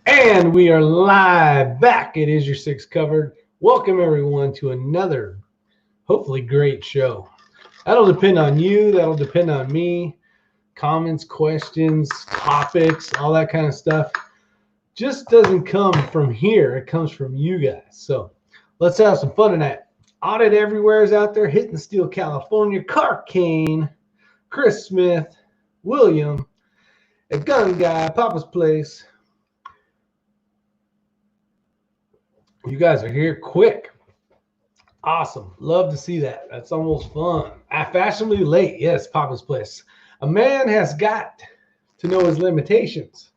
And we are live back. It is your six covered. Welcome everyone to another hopefully great show. That'll depend on you. That'll depend on me. Comments, questions, topics, all that kind of stuff just doesn't come from here. It comes from you guys. So let's have some fun tonight. Audit Everywhere is out there hitting Steel, California. Carcane, Chris Smith, William, a gun guy, Papa's Place. You guys are here quick. Awesome. Love to see that. That's almost fun. Fashionably late. Yes, Papa's Place. A man has got to know his limitations.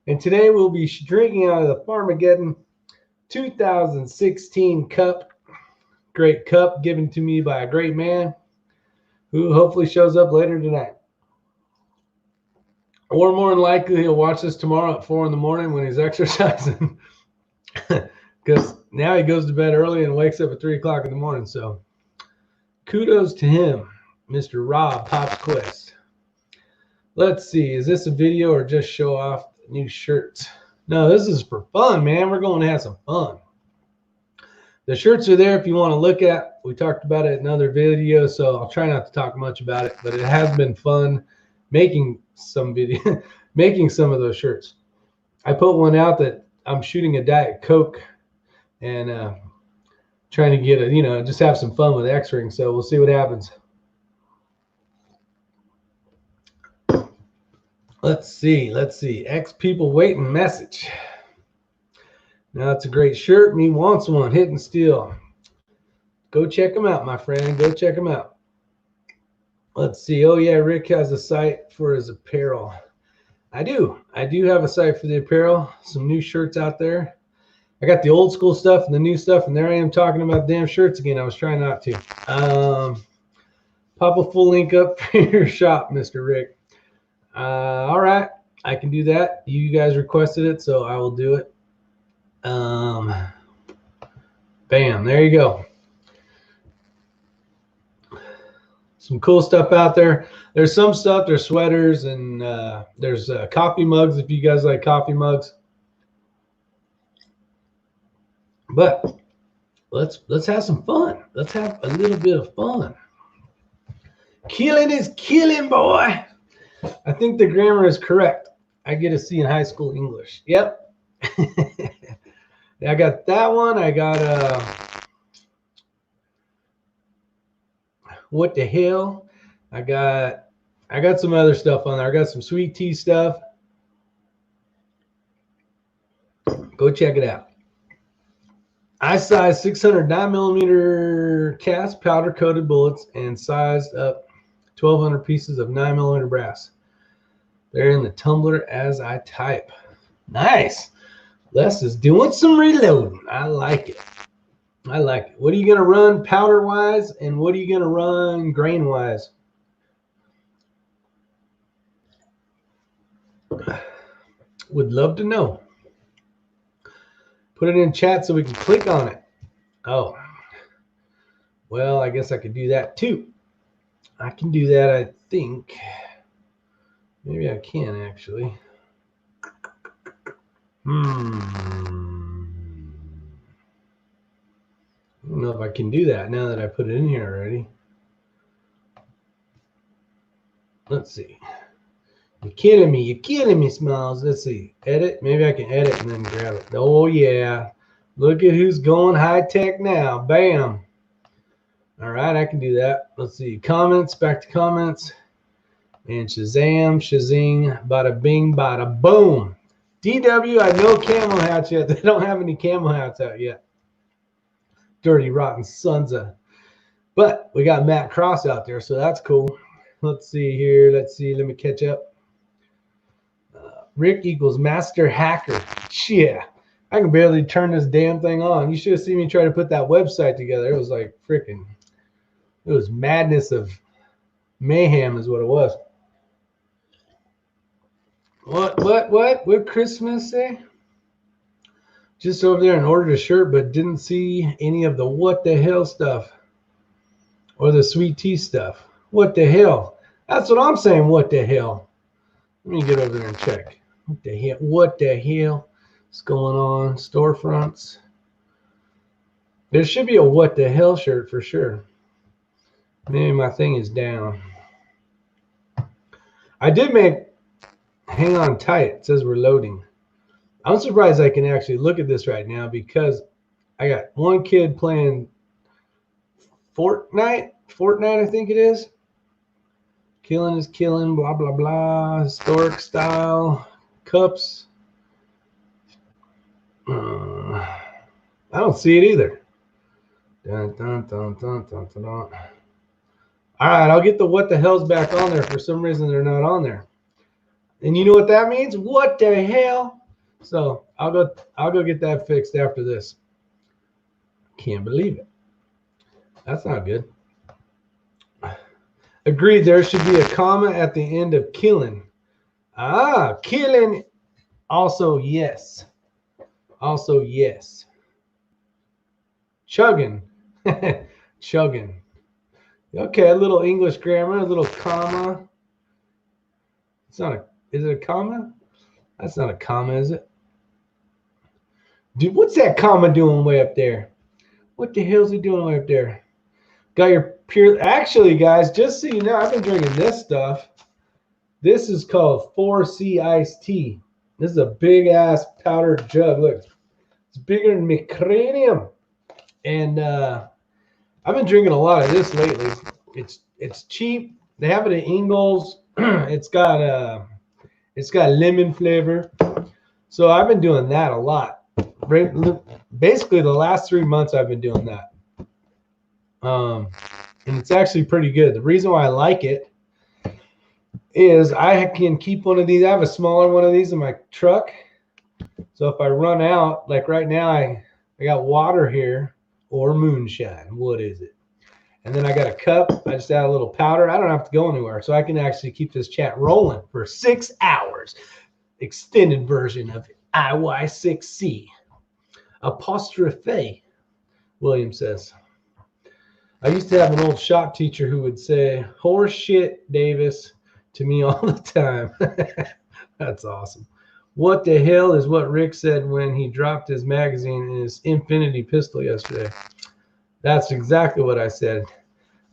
And today we'll be drinking out of the Farmageddon 2016 cup. Great cup given to me by a great man who hopefully shows up later tonight. Or more than likely he'll watch this tomorrow at 4 in the morning when he's exercising. Because now he goes to bed early and wakes up at 3 o'clock in the morning. So kudos to him, Mr. Rob Pops Quest. Let's see. Is this a video or just show off new shirts? No, this is for fun, man. We're going to have some fun. The shirts are there if you want to look at. We talked about it in other videos, so I'll try not to talk much about it. But it has been fun making some making some of those shirts. I put one out that I'm shooting a Diet Coke and trying to get a, just have some fun with X-Ring. So we'll see what happens. Let's see. X people waiting message. Now that's a great shirt. Me wants one. Hitting Steel. Go check them out, my friend. Go check them out. Let's see. Oh yeah, Rick has a site for his apparel. I do have a site for the apparel. Some new shirts out there. I got the old school stuff and the new stuff, and there I am talking about damn shirts again. I was trying not to. Pop a full link up for your shop, Mr. Rick. All right, I can do that. You guys requested it, so I will do it. Bam, there you go. Some cool stuff out there. There's some stuff. There's sweaters and there's coffee mugs if you guys like coffee mugs. But let's have some fun. Let's have a little bit of fun. Killing is killing, boy. I think the grammar is correct. I get a C in high school English. Yep. I got that one. I got what the hell? I got some other stuff on there. I got some sweet tea stuff. Go check it out. I sized 600 9mm cast powder coated bullets and sized up 1,200 pieces of 9mm brass. They're in the tumbler as I type. Nice. Les is doing some reloading. I like it. I like it. What are you going to run powder wise and what are you going to run grain wise? Would love to know. Put it in chat so we can click on it. Oh, well, I guess I could do that too. I can do that, I think. Maybe I can actually. I don't know if I can do that now that I put it in here already. Let's see. You're killing me, Smiles. Let's see. Edit. Maybe I can edit and then grab it. Oh, yeah. Look at who's going high tech now. Bam. All right, I can do that. Let's see. Comments. Back to comments. And Shazam, Shazing, bada bing, bada boom. DW, I know camo hats yet. They don't have any camo hats out yet. Dirty, rotten sons of. But we got Matt Cross out there, so that's cool. Let's see here. Let's see. Let me catch up. Rick equals master hacker. Yeah, I can barely turn this damn thing on. You should have seen me try to put that website together. It was like freaking, it was madness of mayhem is what it was. What Christmas say? Just over there and ordered a shirt, but didn't see any of the what the hell stuff or the sweet tea stuff. What the hell? That's what I'm saying. What the hell? Let me get over there and check. What the hell? What the hell is going on? Storefronts. There should be a what the hell shirt for sure. Maybe my thing is down. I did make, hang on tight. It says we're loading. I'm surprised I can actually look at this right now because I got one kid playing Fortnite, I think it is. Killing is killing, blah, blah, blah. Historic style, cups. I don't see it either. Dun, dun, dun, dun, dun, dun, dun. All right, I'll get the what the hell's back on there. For some reason, they're not on there. And you know what that means? What the hell? So I'll go get that fixed after this. Can't believe it. That's not good. Agreed, there should be a comma at the end of killing. Ah, killing. Also, yes. Also, yes. Chugging. Chugging. Okay, a little English grammar, a little comma. It's not a, is it a comma? That's not a comma, is it? Dude, what's that comma doing way up there? What the hell's it doing way up there? Got your pure, actually, guys, just so you know, I've been drinking this stuff. This is called 4C iced tea. This is a big ass powdered jug. Look, it's bigger than my cranium. And I've been drinking a lot of this lately. It's cheap. They have it at Ingles. It's got lemon flavor. So I've been doing that a lot. Basically, the last 3 months I've been doing that. And it's actually pretty good. The reason why I like it is I can keep one of these. I have a smaller one of these in my truck. So if I run out, like right now, I got water here or moonshine. What is it? And then I got a cup. I just add a little powder. I don't have to go anywhere. So I can actually keep this chat rolling for 6 hours. Extended version of IY6C. Apostrophe, William says. I used to have an old shop teacher who would say, horse shit, Davis, to me all the time. That's awesome. What the hell is what Rick said when he dropped his magazine in his Infinity pistol yesterday? That's exactly what I said.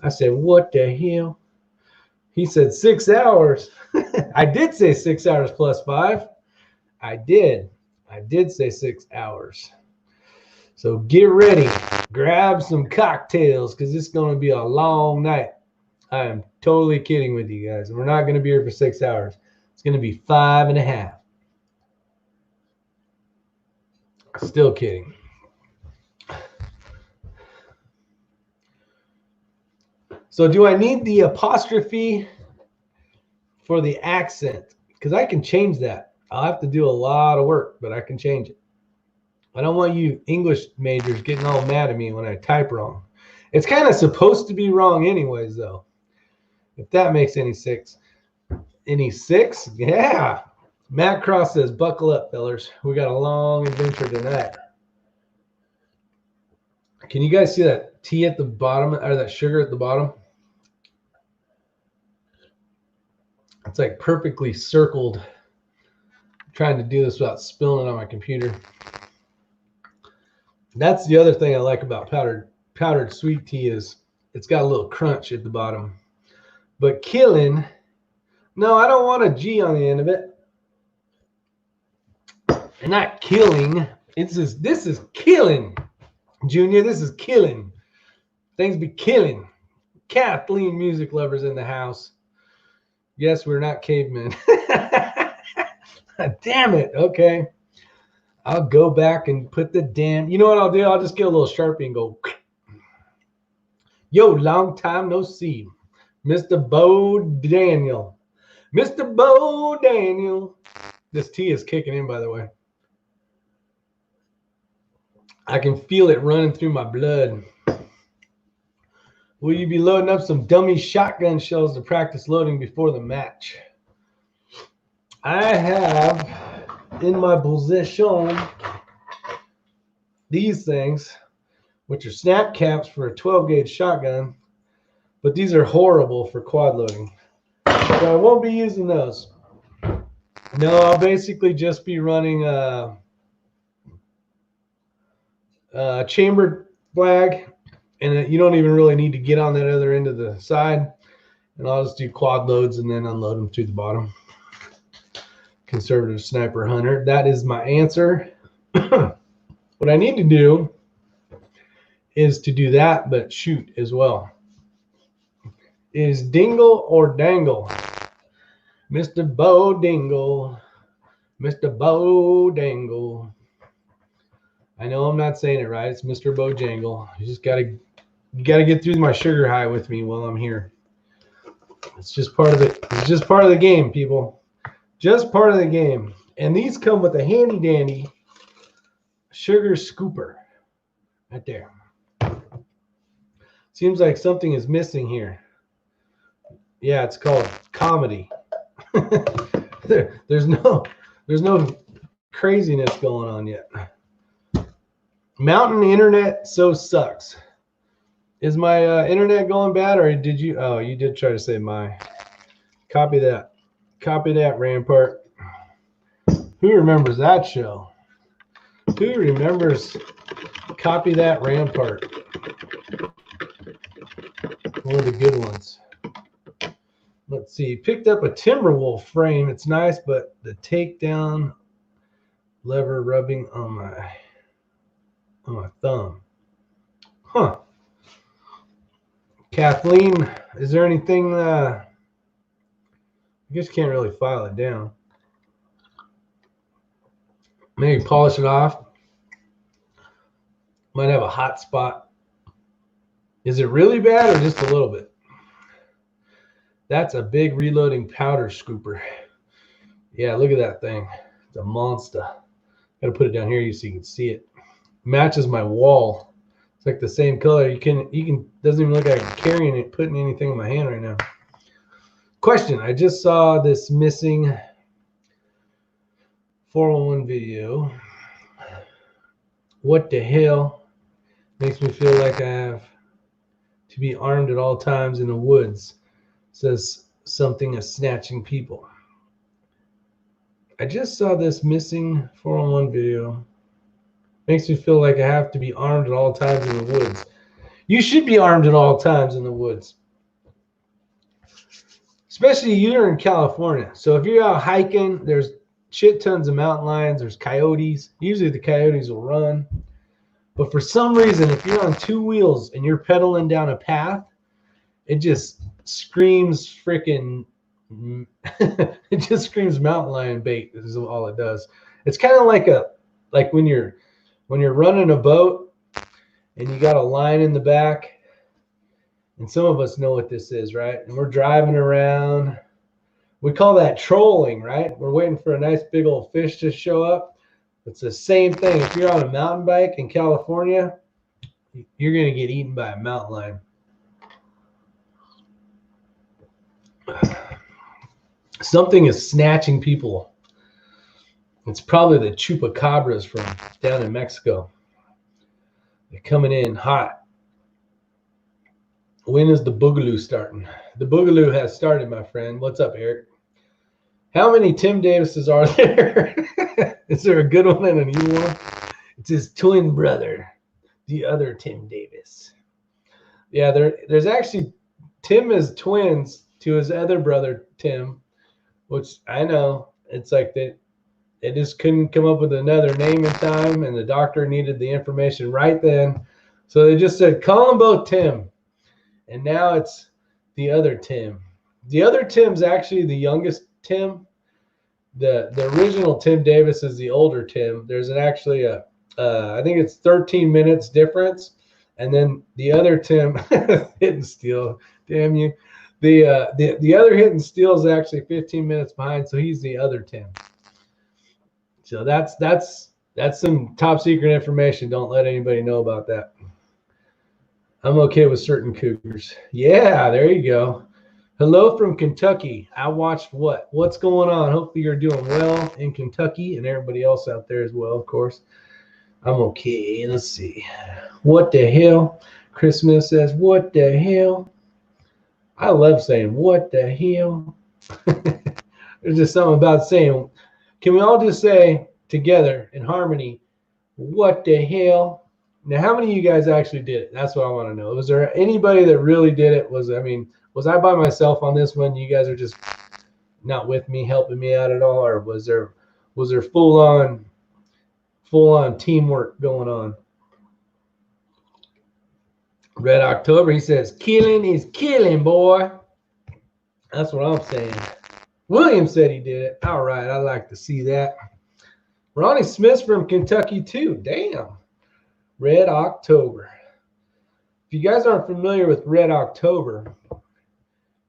I said, what the hell? He said 6 hours. I did say 6 hours plus 5. I did say 6 hours. So get ready. Grab some cocktails because it's going to be a long night. I am totally kidding with you guys. We're not going to be here for 6 hours. It's going to be 5.5. Still kidding. So do I need the apostrophe for the accent? Because I can change that. I'll have to do a lot of work, but I can change it. I don't want you English majors getting all mad at me when I type wrong. It's kind of supposed to be wrong anyways, though. If that makes any sense. Any six? Yeah. Matt Cross says, buckle up, fellers. We got a long adventure tonight. Can you guys see that tea at the bottom, or that sugar at the bottom? It's like perfectly circled. I'm trying to do this without spilling it on my computer. That's the other thing I like about powdered sweet tea is it's got a little crunch at the bottom. But killing, no, I don't want a G on the end of it. And not killing. This is killing, Junior. This is killing. Things be killing. Kathleen music lovers in the house. Yes, we're not cavemen. Damn it. Okay. I'll go back and put the damn, you know what I'll do? I'll just get a little Sharpie and go, yo, long time no see. Mr. Bo Daniel. Mr. Bo Daniel. This tea is kicking in, by the way. I can feel it running through my blood. Will you be loading up some dummy shotgun shells to practice loading before the match? I have in my possession these things, which are snap caps for a 12 gauge shotgun, but these are horrible for quad loading. So I won't be using those. No, I'll basically just be running a chambered flag, and you don't even really need to get on that other end of the side. And I'll just do quad loads and then unload them through the bottom. Conservative sniper hunter. That is my answer. What I need to do is to do that, but shoot as well. Is dingle or dangle? Mr. Bo Dingle. Mr. Bo Dangle. I know I'm not saying it right. It's Mr. Bojangle. You gotta get through my sugar high with me while I'm here. It's just part of it. It's just part of the game, people. Just part of the game. And these come with a handy dandy sugar scooper right there. Seems like something is missing here. Yeah, it's called comedy. There's no craziness going on yet. Mountain internet so sucks. Is my internet going bad, or did you? Oh, you did try to say my. Copy that. Copy that, Rampart. Who remembers that show? Who remembers Copy That, Rampart? One of the good ones. Let's see. Picked up a Timberwolf frame. It's nice, but the takedown lever rubbing on my thumb. Huh. Kathleen, is there anything I just can't really file it down. Maybe polish it off. Might have a hot spot. Is it really bad or just a little bit? That's a big reloading powder scooper. Yeah, look at that thing. It's a monster. Gotta put it down here so you can see it. Matches my wall. It's like the same color. You can doesn't even look like I'm carrying it, putting anything in my hand right now. Question. I just saw this missing 411 video. What the hell makes me feel like I have to be armed at all times in the woods? Says something of snatching people. I just saw this missing 411 video. Makes me feel like I have to be armed at all times in the woods. You should be armed at all times in the woods. Especially you're in California. So if you're out hiking, there's shit tons of mountain lions. There's coyotes. Usually the coyotes will run. But for some reason, if you're on two wheels and you're pedaling down a path, it just screams freaking it just screams mountain lion bait. This is all it does. It's kind of like when you're running a boat and you got a line in the back, and some of us know what this is, right? And we're driving around. We call that trolling, right? We're waiting for a nice big old fish to show up. It's the same thing. If you're on a mountain bike in California, you're going to get eaten by a mountain lion. Something is snatching people. It's probably the chupacabras from down in Mexico. They're coming in hot. When is the boogaloo starting? The boogaloo has started, my friend. What's up, Eric? How many Tim Davises are there? Is there a good one and an evil one? It's his twin brother, the other Tim Davis. Yeah, there's actually, Tim is twins to his other brother, Tim, which I know. It's like they just couldn't come up with another name in time, and the doctor needed the information right then. So they just said, call them both Tim. And now it's the other Tim. The other Tim's actually the youngest Tim. The original Tim Davis is the older Tim. There's actually I think it's 13 minutes difference. And then the other Tim, hit and steal, damn you. The other hit and steal is actually 15 minutes behind, so he's the other Tim. So that's some top secret information. Don't let anybody know about that. I'm okay with certain cougars. Yeah, there you go. Hello from Kentucky. I watched what's going on. Hopefully you're doing well in Kentucky and everybody else out there as well, of course. I'm okay. Let's see. What the hell? Christmas says, what the hell? I love saying, what the hell? There's just something about saying, can we all just say together in harmony, what the hell? Now, how many of you guys actually did it? That's what I want to know. Was there anybody that really did it? Was I by myself on this one? You guys are just not with me, helping me out at all, or was there full on teamwork going on? Red October, he says, killing is killing, boy. That's what I'm saying. William said he did it. All right, I like to see that. Ronnie Smith's from Kentucky too. Damn. Red October. If you guys aren't familiar with Red October,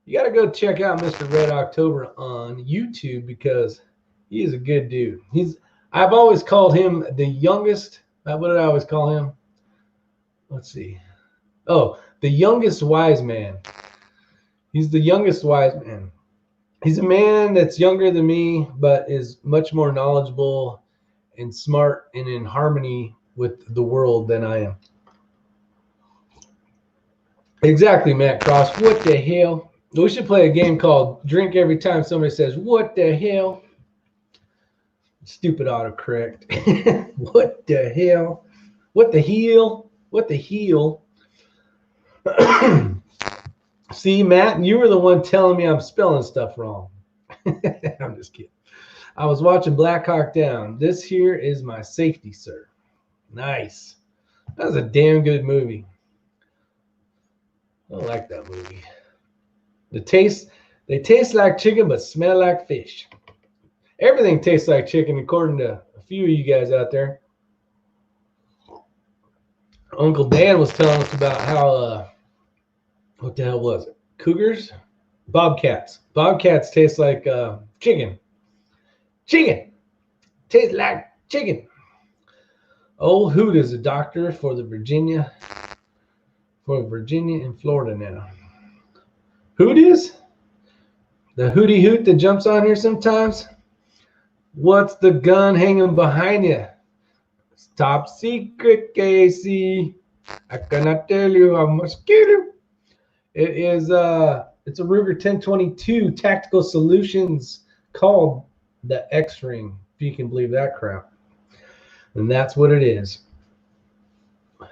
you got to go check out Mr. Red October on YouTube because he is a good dude. I've always called him the youngest. What did I always call him? Let's see. Oh, the youngest wise man. He's the youngest wise man. He's a man that's younger than me, but is much more knowledgeable and smart and in harmony with the world than I am. Exactly, Matt Cross. What the hell? We should play a game called Drink Every Time Somebody Says, what the hell? Stupid autocorrect. What the hell? What the heel? What the heel? See, Matt, you were the one telling me I'm spelling stuff wrong. I'm just kidding. I was watching Black Hawk Down. This here is my safety, sir. Nice. That was a damn good movie. I like that movie. They taste like chicken but smell like fish. Everything tastes like chicken according to a few of you guys out there. Uncle Dan was telling us about how what the hell was it? Cougars? Bobcats. Bobcats taste like chicken. Chicken. Tastes like chicken. Old Hoot is a doctor for Virginia and Florida now. Hoot is? The hooty hoot that jumps on here sometimes? What's the gun hanging behind you? It's top secret, Casey. I cannot tell you how much cuter. It is it's a Ruger 1022 Tactical Solutions called the X-Ring, if you can believe that crap. And that's what it is.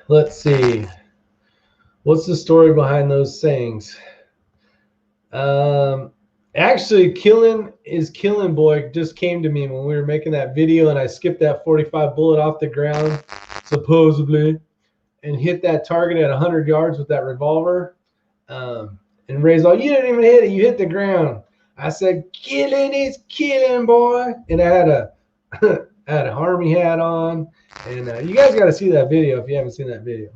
Let's see. What's the story behind those sayings? Actually, killing is killing, boy, just came to me when we were making that video and I skipped that 45 bullet off the ground, supposedly, and hit that target at 100 yards with that revolver. And Ray's like, you didn't even hit it, you hit the ground. I said, killing is killing, boy. And I had a Army hat on. And you guys got to see that video if you haven't seen that video.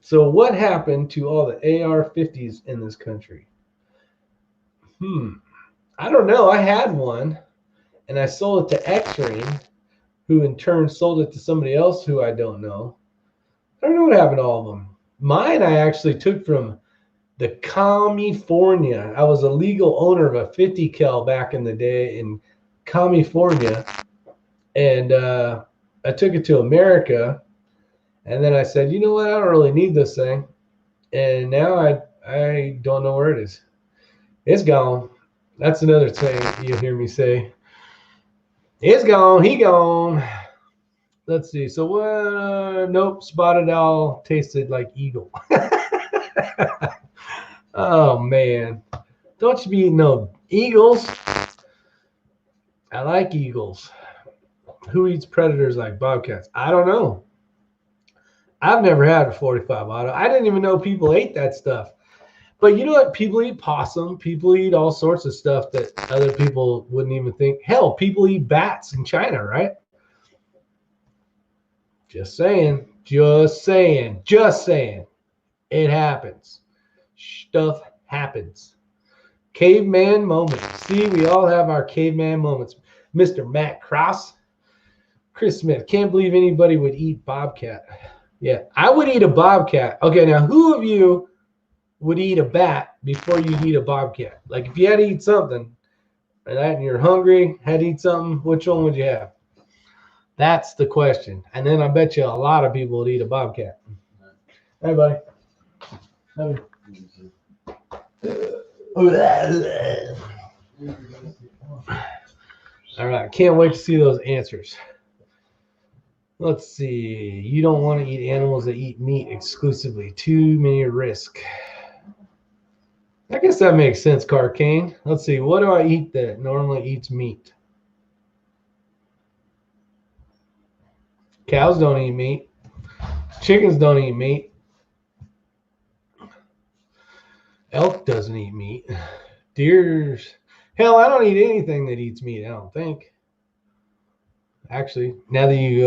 So what happened to all the AR-50s in this country? I don't know. I had one, and I sold it to X-Ring, who in turn sold it to somebody else who I don't know. I don't know what happened to all of them. Mine I actually took from the California. I was a legal owner of a 50 cal back in the day in California, and I took it to America. And then I said, you know what? I don't really need this thing. And now I don't know where it is. It's gone. That's another thing you hear me say. It's gone. He gone. Let's see. So, nope. Spotted owl tasted like eagle. Oh, man. Don't you be eating no eagles. I like eagles. Who eats predators like bobcats? I don't know. I've never had a 45 auto. I didn't even know people ate that stuff. But you know what? People eat possum. People eat all sorts of stuff that other people wouldn't even think. Hell, people eat bats in China, right? Just saying. Just saying. Just saying. It happens. Stuff happens. Caveman moments. See, we all have our caveman moments. Mr. Matt Cross. Chris Smith. Can't believe anybody would eat bobcat. Yeah, I would eat a bobcat. Okay, now who of you would eat a bat before you eat a bobcat? Like if you had to eat something and you're hungry, had to eat something, which one would you have? That's the question. And then I bet you a lot of people would eat a bobcat. Hey, buddy. All right, can't wait to see those answers. Let's see. You don't want to eat animals that eat meat exclusively. Too many risk. I guess that makes sense, Carcane. Let's see. What do I eat that normally eats meat? Cows don't eat meat. Chickens don't eat meat. Elk doesn't eat meat. Deer's... Hell, I don't eat anything that eats meat, I don't think. Actually, now that you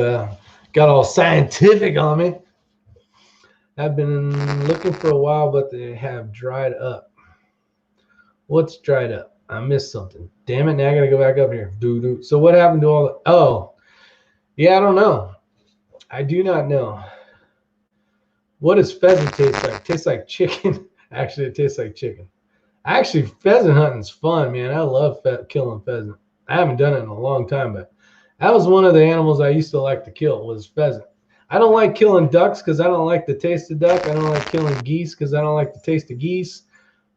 got all scientific on me, I've been looking for a while, but they have dried up. What's dried up? I missed something. Damn it, now I gotta go back up here. Doo-doo. So what happened to all the... Oh, yeah, I don't know. I do not know. What does pheasant taste like? Tastes like chicken. Actually, it tastes like chicken. Actually, pheasant hunting's fun, man. I love killing pheasant. I haven't done it in a long time, but that was one of the animals I used to like to kill was pheasant. I don't like killing ducks because I don't like the taste of duck. I don't like killing geese because I don't like the taste of geese.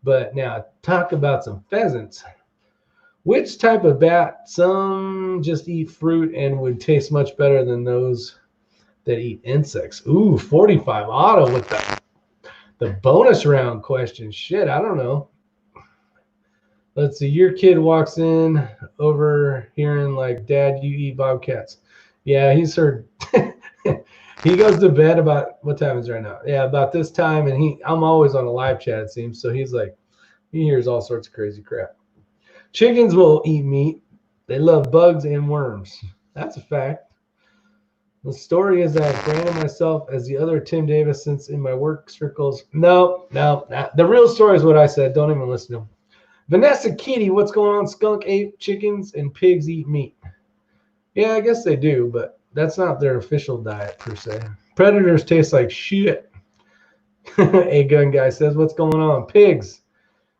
But now, talk about some pheasants. Which type of bat? Some just eat fruit and would taste much better than those that eat insects. Ooh, 45 auto with the bonus round question. Shit, I don't know. Let's see. Your kid walks in over hearing like, Dad, you eat bobcats. Yeah, he's heard. He goes to bed about, what time is it right now? Yeah, about this time. And I'm always on a live chat, it seems. So he's like, he hears all sorts of crazy crap. Chickens will eat meat. They love bugs and worms. That's a fact. The story is that I've branded myself as the other Tim Davis since in my work circles. No. The real story is what I said. Don't even listen to him. Vanessa Kitty, what's going on? Skunk ate chickens and pigs eat meat. Yeah, I guess they do, but that's not their official diet per se. Predators taste like shit. A gun guy says, what's going on? Pigs.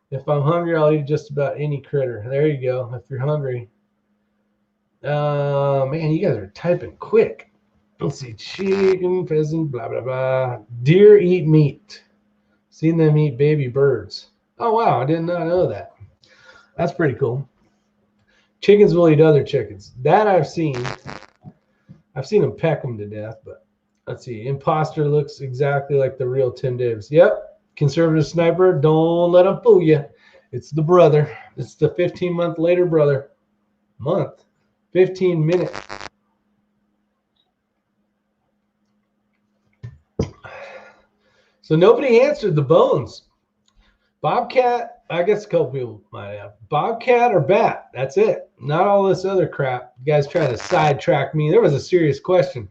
If I'm hungry, I'll eat just about any critter. There you go. If you're hungry. Man, you guys are typing quick. Let's see. Chicken, pheasant, blah, blah, blah. Deer eat meat. Seen them eat baby birds. Oh, wow. I did not know that. That's pretty cool. Chickens will eat other chickens. That I've seen. I've seen them peck them to death, but let's see. Imposter looks exactly like the real Tim Davis. Yep. Conservative sniper. Don't let him fool you. It's the brother. It's the 15-month later brother. 15 minute. So nobody answered the bones. Bobcat, I guess a couple people might have. Bobcat or bat? That's it. Not all this other crap. You guys try to sidetrack me. There was a serious question.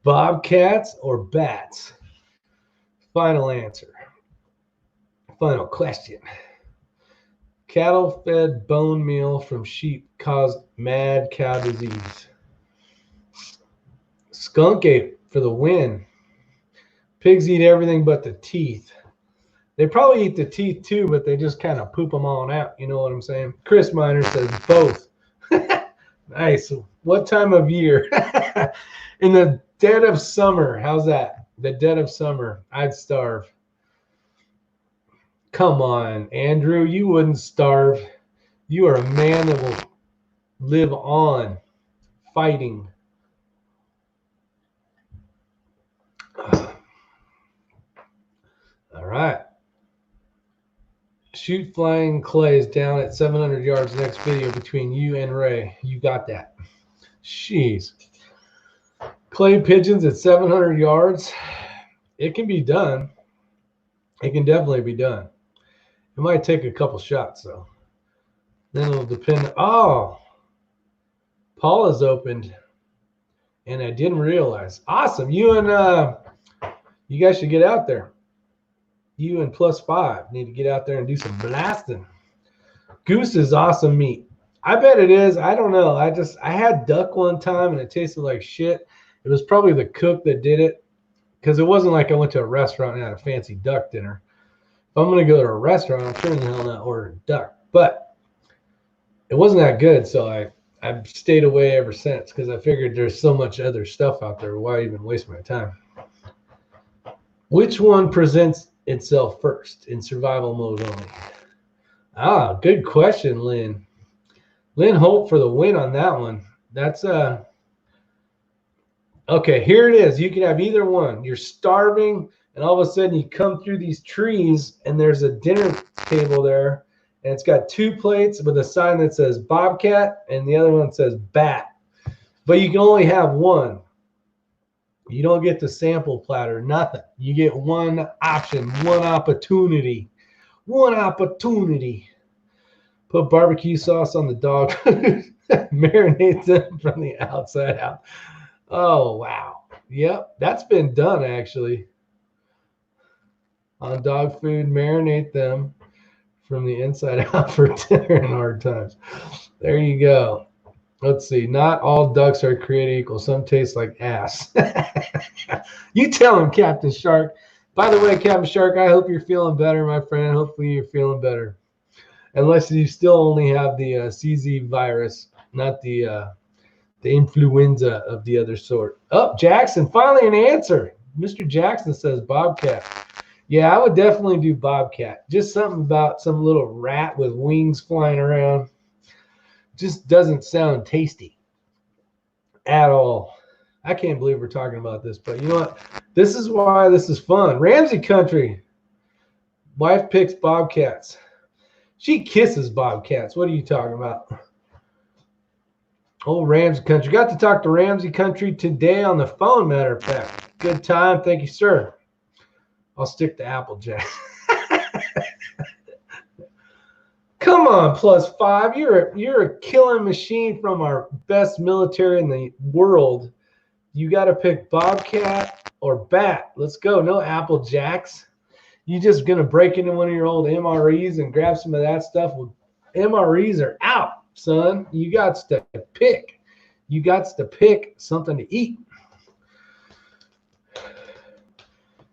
Bobcats or bats? Final answer. Final question. Cattle fed bone meal from sheep caused mad cow disease. Skunk ape for the win. Pigs eat everything but the teeth. They probably eat the teeth too, but they just kind of poop them all out. You know what I'm saying? Chris Miner says both. Nice. What time of year? In the dead of summer. How's that? The dead of summer. I'd starve. Come on, Andrew. You wouldn't starve. You are a man that will live on fighting. All right. Shoot flying clays down at 700 yards next video between you and Ray. You got that. Jeez. Clay pigeons at 700 yards. It can be done. It can definitely be done. It might take a couple shots, though. Then it'll depend. Oh, Paula's opened, and I didn't realize. Awesome. You guys should get out there. You and +5 need to get out there and do some blasting. Goose is awesome meat. I bet it is. I don't know. I had duck one time, and it tasted like shit. It was probably the cook that did it, because it wasn't like I went to a restaurant and had a fancy duck dinner. If I'm going to go to a restaurant, I'm sure in the hell not ordering duck. But it wasn't that good, so I've stayed away ever since, because I figured there's so much other stuff out there. Why even waste my time? Which one presents itself first in survival mode only? Ah, good question, Lynn. Lynn Holt for the win on that one. That's okay, here it is. You can have either one. You're starving, and all of a sudden you come through these trees, and there's a dinner table there, and it's got 2 plates with a sign that says Bobcat, and the other one says Bat. But you can only have one. You don't get the sample platter, nothing. You get one option, one opportunity. One opportunity. Put barbecue sauce on the dog food. Marinate them from the outside out. Oh, wow. Yep, that's been done actually. On dog food, marinate them from the inside out for dinner in hard times. There you go. Let's see. Not all ducks are created equal. Some taste like ass. You tell him, Captain Shark. By the way, Captain Shark, I hope you're feeling better, my friend. Hopefully you're feeling better. Unless you still only have the CZ virus, not the influenza of the other sort. Oh, Jackson, finally an answer. Mr. Jackson says Bobcat. Yeah, I would definitely do Bobcat. Just something about some little rat with wings flying around. Just doesn't sound tasty at all. I can't believe we're talking about this, but you know what? This is why this is fun. Ramsey Country. Wife picks Bobcats. She kisses Bobcats. What are you talking about? Oh, Ramsey Country. Got to talk to Ramsey Country today on the phone, matter of fact. Good time. Thank you, sir. I'll stick to Applejack. Come on, +5. You're a killing machine from our best military in the world. You got to pick Bobcat or Bat. Let's go. No Apple Jacks. You just going to break into one of your old MREs and grab some of that stuff? Well, MREs are out, son. You got to pick. You got to pick something to eat.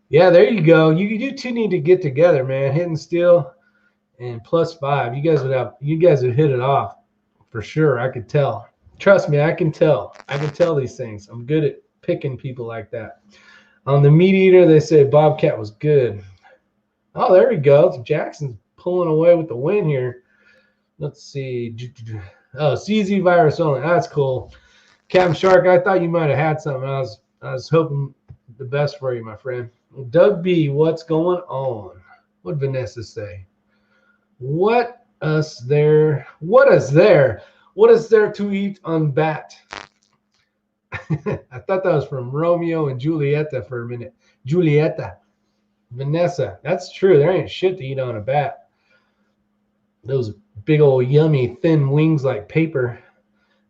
Yeah, there you go. You two need to get together, man. Hidden Steel and +5. You guys would hit it off for sure. I could tell. Trust me, I can tell. I can tell these things. I'm good at picking people like that. On the Meat Eater, they say Bobcat was good. Oh, there we go. Jackson's pulling away with the win here. Let's see. Oh, CZ virus only. That's cool. Captain Shark, I thought you might have had something. I was hoping the best for you, my friend. Doug B, what's going on? What did Vanessa say? What is there to eat on Bat? I thought that was from Romeo and Julieta for a minute. Julieta. Vanessa, that's true. There ain't shit to eat on a bat. Those big old yummy thin wings like paper.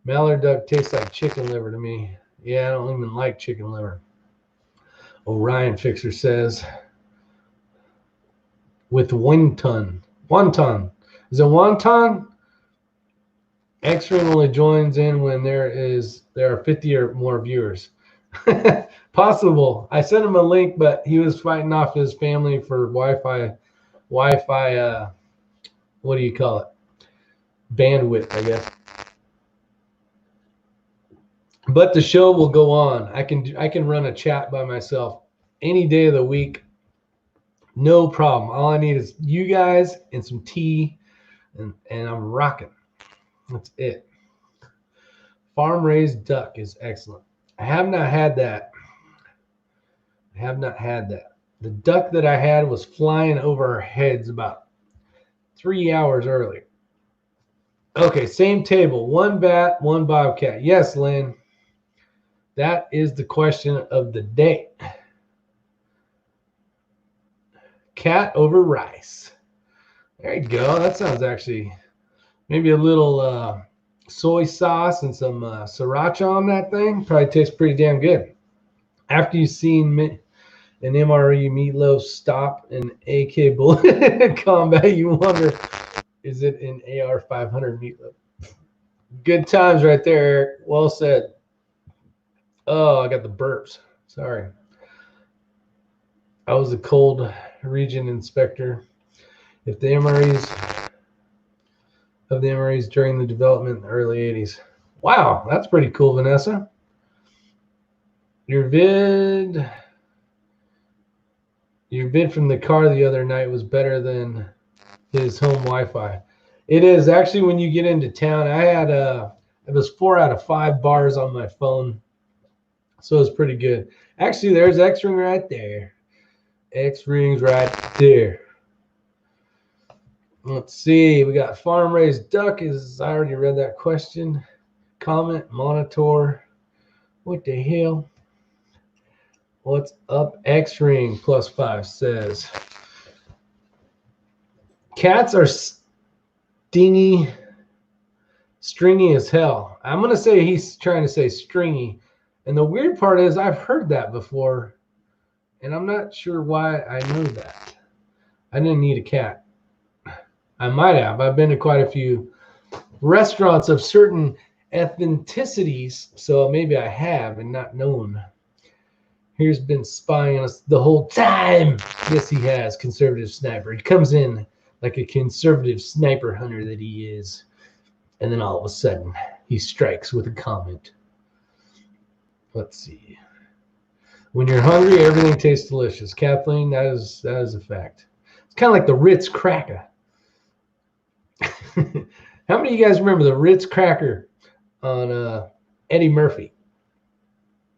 Mallard duck tastes like chicken liver to me. Yeah, I don't even like chicken liver. Orion Fixer says with wonton. Wonton. Is it wonton? X-Ring only joins in when there are 50 or more viewers. Possible. I sent him a link, but he was fighting off his family for Wi-Fi, what do you call it? Bandwidth, I guess. But the show will go on. I can run a chat by myself any day of the week. No problem. All I need is you guys and some tea, and I'm rocking. That's it. Farm raised duck is excellent. I have not had that. The duck that I had was flying over our heads about 3 hours early. Okay, same table. One bat, one bobcat. Yes, Lynn. That is the question of the day. Cat over rice. There you go. That sounds actually maybe a little soy sauce and some sriracha on that thing. Probably tastes pretty damn good. After you've seen an MRE meatloaf stop an AK bullet combat, you wonder, is it an AR 500 meatloaf? Good times right there, Eric. Well said. Oh, I got the burps. Sorry. I was a cold region inspector. If the MREs during the development in the early 80s. Wow, that's pretty cool, Vanessa. Your vid from the car the other night was better than his home Wi-Fi. It is actually when you get into town. I had it was 4 out of 5 bars on my phone, so it's pretty good. Actually, there's X-Ring right there. X-Ring's right there. Let's see. We got farm raised duck. I already read that question. Comment, monitor. What the hell? What's up? X-Ring +5 says. Cats are stringy as hell. I'm going to say he's trying to say stringy. And the weird part is I've heard that before, and I'm not sure why I know that. I didn't need a cat. I might have. I've been to quite a few restaurants of certain ethnicities, so maybe I have and not known. Here's been spying on us the whole time. Yes, he has. Conservative sniper. He comes in like a conservative sniper hunter that he is. And then all of a sudden, he strikes with a comment. Let's see. When you're hungry, everything tastes delicious. Kathleen, that is a fact. It's kind of like the Ritz cracker. How many of you guys remember the Ritz cracker on Eddie Murphy?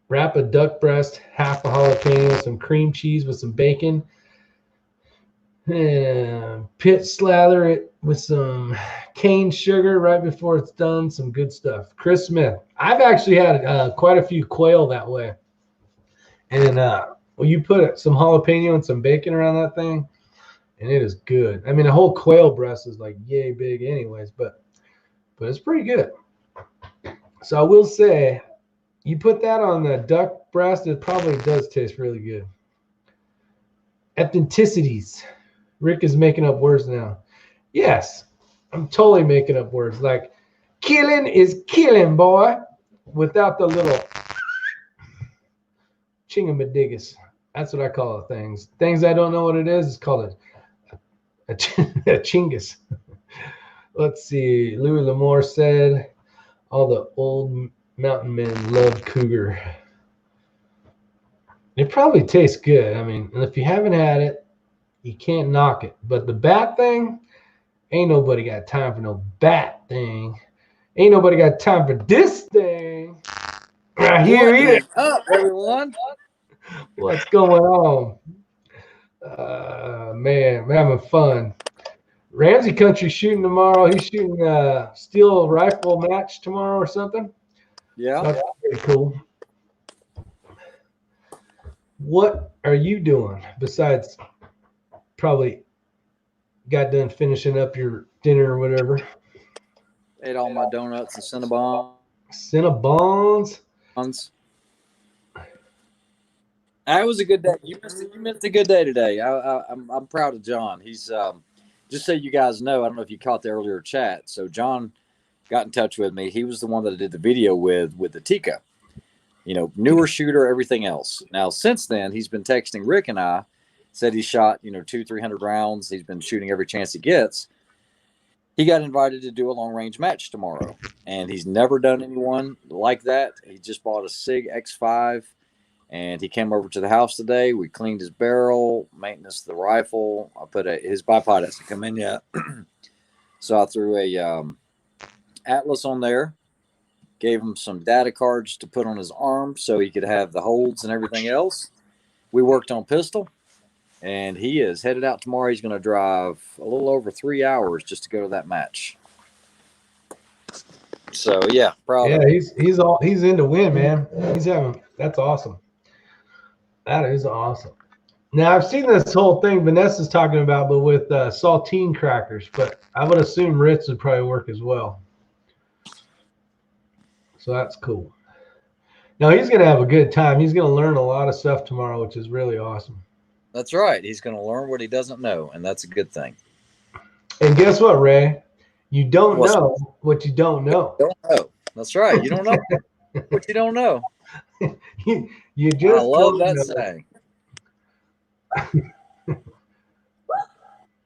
Wrap a duck breast, half a jalapeno, some cream cheese with some bacon. And pit slather it with some cane sugar right before it's done. Some good stuff. Chris Smith. I've actually had quite a few quail that way. And well, you put some jalapeno and some bacon around that thing, and it is good. I mean, a whole quail breast is like yay big anyways, but it's pretty good. So I will say, you put that on the duck breast, it probably does taste really good. Ethnicities. Rick is making up words now. Yes, I'm totally making up words. Like, killing is killing, boy, without the little chingamadiggas. That's what I call it, things. Things I don't know what it is, it's called a chingus. Let's see. Louis L'Amour said, all the old mountain men loved cougar. It probably tastes good. I mean, if you haven't had it, you can't knock it. But the bat thing, ain't nobody got time for no bat thing. Ain't nobody got time for this thing. Right here, what is up, everyone? What's going on? Man, we're having fun. Ramsey Country shooting tomorrow. He's shooting a steel rifle match tomorrow or something. Yeah. That's pretty cool. What are you doing besides probably got done finishing up your dinner or whatever? Ate all my donuts and Cinnabons. That was a good day. You missed a good day today. I'm proud of John. He's just so you guys know. I don't know if you caught the earlier chat. So John got in touch with me. He was the one that I did the video with the Tika. You know, newer shooter, everything else. Now since then, he's been texting Rick and I. Said he shot 200-300 rounds. He's been shooting every chance he gets. He got invited to do a long range match tomorrow, and he's never done anyone like that. He just bought a SIG X5. And he came over to the house today. We cleaned his barrel, maintenance the rifle. I put his bipod hasn't come in yet. So I threw a Atlas on there, gave him some data cards to put on his arm so he could have the holds and everything else. We worked on pistol, and he is headed out tomorrow. He's going to drive a little over 3 hours just to go to that match. So yeah, proud of him. He's in to win, man. That's awesome. That is awesome. Now, I've seen this whole thing Vanessa's talking about, but with saltine crackers. But I would assume Ritz would probably work as well. So that's cool. Now, he's going to have a good time. He's going to learn a lot of stuff tomorrow, which is really awesome. That's right. He's going to learn what he doesn't know, and that's a good thing. And guess what, Ray? You don't know what you don't know. You don't know. That's right. You don't know what you don't know. You just I love that saying.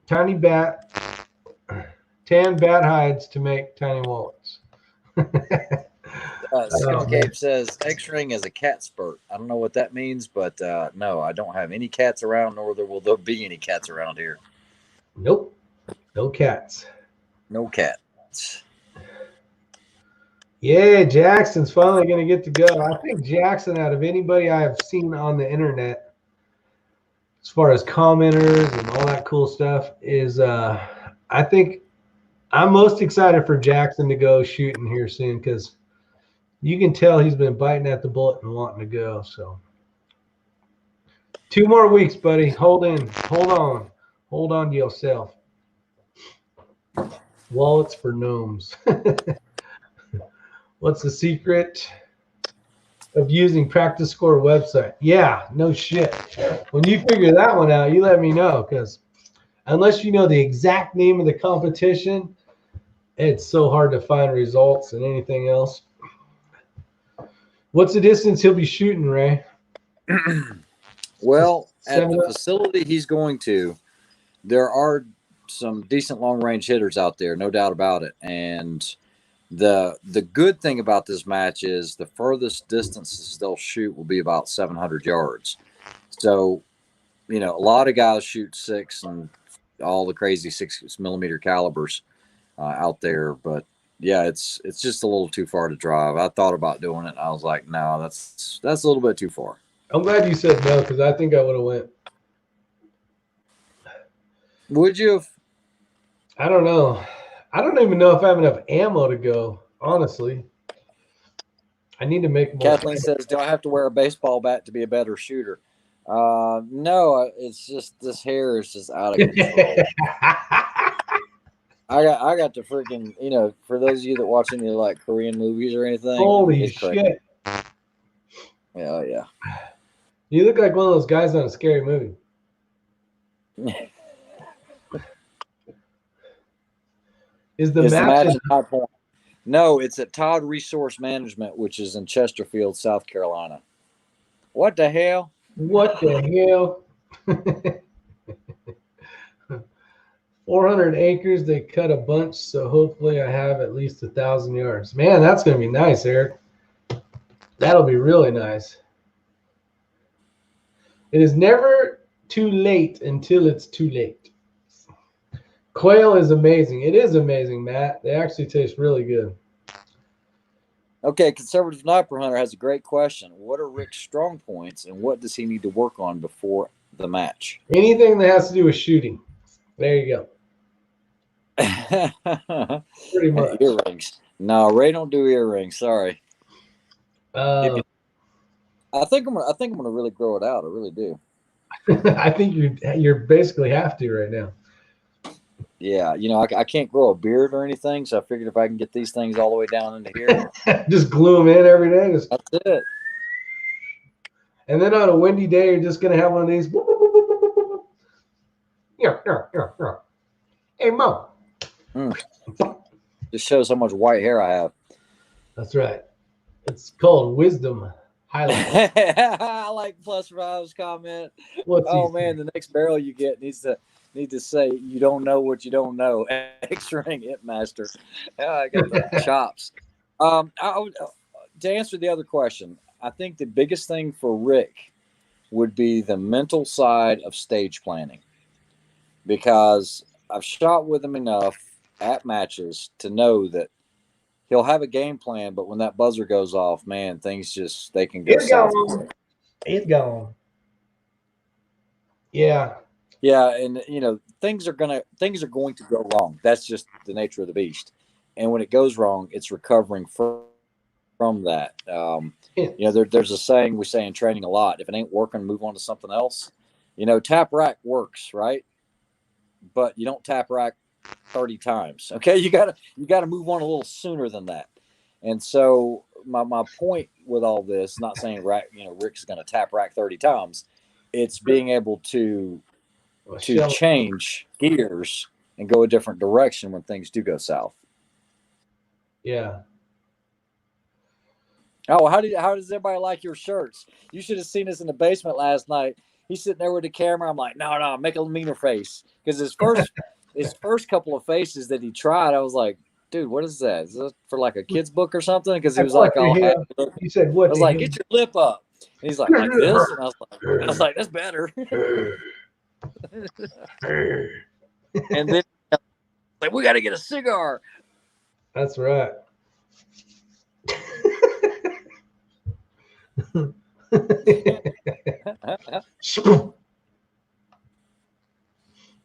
Tiny bat, tan bat hides to make tiny wallets. Skip Cape says X-ring is a cat spurt. I don't know what that means, but no, I don't have any cats around, nor will there be any cats around here. Nope. No cats. No cats. Yeah, Jackson's finally going to get to go. I think Jackson, out of anybody I have seen on the internet, as far as commenters and all that cool stuff, is I think I'm most excited for Jackson to go shooting here soon, because you can tell he's been biting at the bullet and wanting to go. So 2 more weeks, buddy. Hold on to yourself. Wallets for gnomes. What's the secret of using Practice Score website? Yeah, no shit. When you figure that one out, you let me know, because unless you know the exact name of the competition, it's so hard to find results and anything else. What's the distance he'll be shooting, Ray? Well, at the facility he's going to, there are some decent long-range hitters out there, no doubt about it. And the good thing about this match is the furthest distances they'll shoot will be about 700 yards. So, a lot of guys shoot 6 and all the crazy 6mm calibers out there. But yeah, it's just a little too far to drive. I thought about doing it, and I was like, no, that's a little bit too far. I'm glad you said no, because I think I would have went. Would you have? I don't know. I don't even know if I have enough ammo to go, honestly. I need to make more. Kathleen says, do I have to wear a baseball bat to be a better shooter? No, it's just this hair is just out of control. I got to freaking, for those of you that watch any like Korean movies or anything. Holy shit. Yeah. You look like one of those guys on a scary movie. Is the match at Todd Point? No, it's at Todd Resource Management, which is in Chesterfield, South Carolina. What the hell? What the hell? 400 acres. They cut a bunch, so hopefully I have at least 1,000 yards. Man, that's going to be nice, Eric. That'll be really nice. It is never too late until it's too late. Quail is amazing. It is amazing, Matt. They actually taste really good. Okay, Conservative Sniper Hunter has a great question. What are Rick's strong points, and what does he need to work on before the match? Anything that has to do with shooting. There you go. Pretty much. Earrings. No, Ray don't do earrings. Sorry. I think I'm gonna really grow it out. I really do. I think you're basically have to right now. Yeah, I can't grow a beard or anything, so I figured if I can get these things all the way down into here, just glue them in every day. That's it. And then on a windy day, you're just gonna have one of these. Yeah. Hey, Mo. Just shows how much white hair I have. That's right. It's called wisdom highlight. I like Plus Five's comment. Man, the next barrel you get needs to say you don't know what you don't know. X-Ring It Master. I got the chops. To answer the other question, I think the biggest thing for Rick would be the mental side of stage planning, because I've shot with him enough at matches to know that he'll have a game plan, but when that buzzer goes off, man, things they can go south. It's gone. Yeah. Yeah, and things are going to go wrong. That's just the nature of the beast. And when it goes wrong, it's recovering from that. There's a saying we say in training a lot: if it ain't working, move on to something else. Tap rack works, right? But you don't tap rack 30 times. Okay, you gotta move on a little sooner than that. And so my point with all this, not saying Rick's going to tap rack 30 times. It's being able to change gears and go a different direction when things do go south. Yeah. Oh, how does everybody like your shirts? You should have seen us in the basement last night. He's sitting there with the camera. I'm like, no, make a meaner face, because his first couple of faces that he tried, I was like, dude, what is that? Is that for like a kid's book or something? Because he was like, he said, what? I was like, get your lip up. And he's like this, and I was like, that's better. And then Like, we got to get a cigar. That's right.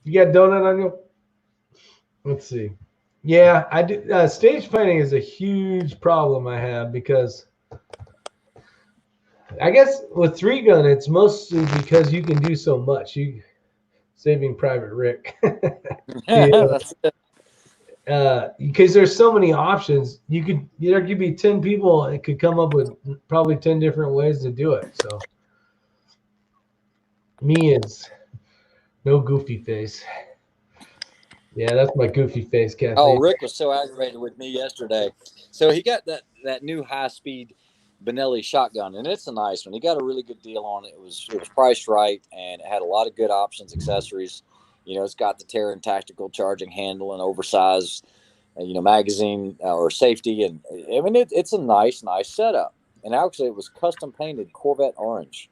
You got donut on you? Let's see. Yeah, I do. Stage fighting is a huge problem I have because I guess with 3-gun, it's mostly because you can do so much. You Saving Private Rick. That's it. Because there's so many options. There could be 10 people and could come up with probably 10 different ways to do it. So me is no goofy face. Yeah, that's my goofy face, Kathleen. Oh, Rick was so aggravated with me yesterday. So he got that new high-speed Benelli shotgun, and it's a nice one. He got a really good deal on it. It was priced right, and it had a lot of good options, accessories. You know, it's got the Terran tactical charging handle and oversized, magazine or safety, and I mean it's a nice setup. And actually, it was custom painted Corvette orange.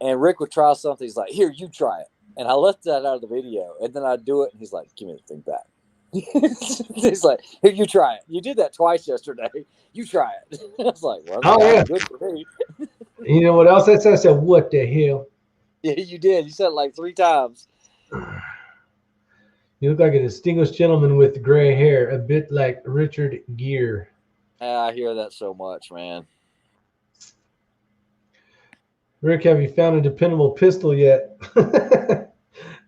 And Rick would try something. He's like, "Here, you try it." And I left that out of the video, and then I do it, and he's like, "Give me the thing back." He's like, "Here, you try it. You did that twice yesterday. You try it." I was like, "Well, that's good for me." You know what else I said? I said, "What the hell?" Yeah, you did. You said it like 3 times. You look like a distinguished gentleman with gray hair, a bit like Richard Gere. I hear that so much, man. Rick, have you found a dependable pistol yet?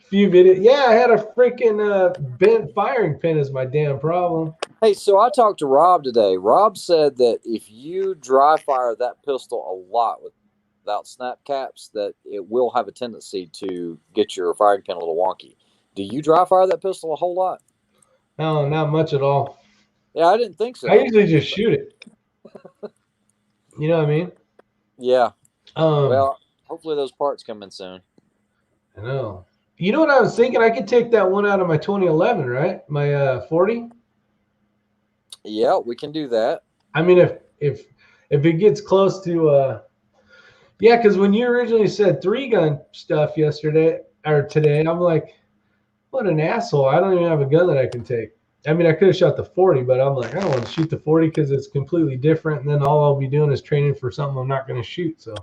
Few videos. Yeah, I had a freaking bent firing pin as my damn problem. Hey, so I talked to Rob today. Rob said that if you dry fire that pistol a lot without snap caps, that it will have a tendency to get your firing pin a little wonky. Do you dry fire that pistol a whole lot? No, not much at all. Yeah, I didn't think so. I usually just shoot it. You know what I mean? Yeah. Well, hopefully those parts come in soon. I know. You know what I was thinking? I could take that one out of my 2011, right? My 40. Yeah, we can do that. I mean, if it gets close to, yeah, because when you originally said 3-gun stuff yesterday or today, I'm like, what an asshole! I don't even have a gun that I can take. I mean, I could have shot the 40, but I'm like, I don't want to shoot the 40 because it's completely different, and then all I'll be doing is training for something I'm not going to shoot. So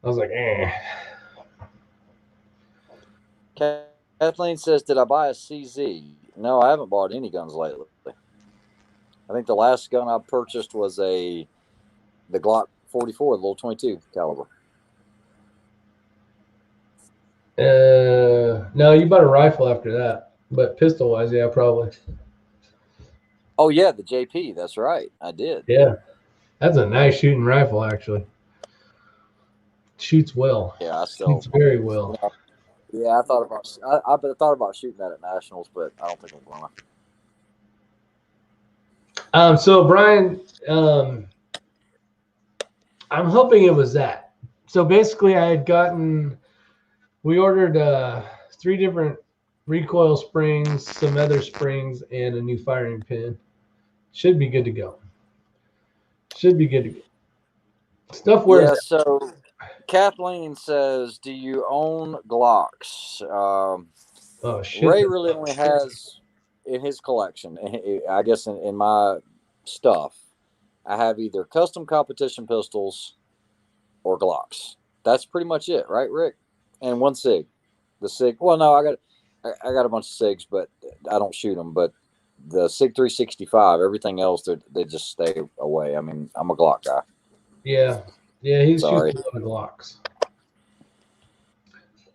I was like, eh. Kathleen says, "Did I buy a CZ?" No, I haven't bought any guns lately. I think the last gun I purchased was the Glock 44, the little 22 caliber. No, you bought a rifle after that, but pistol wise, yeah, probably. Oh yeah, the JP. That's right, I did. Yeah, that's a nice shooting rifle, actually. Shoots well. Yeah, Shoots very well. Yeah, I thought about shooting that at nationals, but I don't think I'm gonna. So Brian, I'm hoping it was that. So basically, we ordered 3 different recoil springs, some other springs, and a new firing pin. Should be good to go. Stuff where. Yeah. So Kathleen says, "Do you own Glocks?" Oh shit! Ray really only has in his collection. I guess in my stuff, I have either custom competition pistols or Glocks. That's pretty much it, right, Rick? And one Sig. The Sig. Well, no, I got a bunch of Sigs, but I don't shoot them. But the Sig 365, everything else, they just stay away. I mean, I'm a Glock guy. Yeah, he's shooting a lot of Glocks.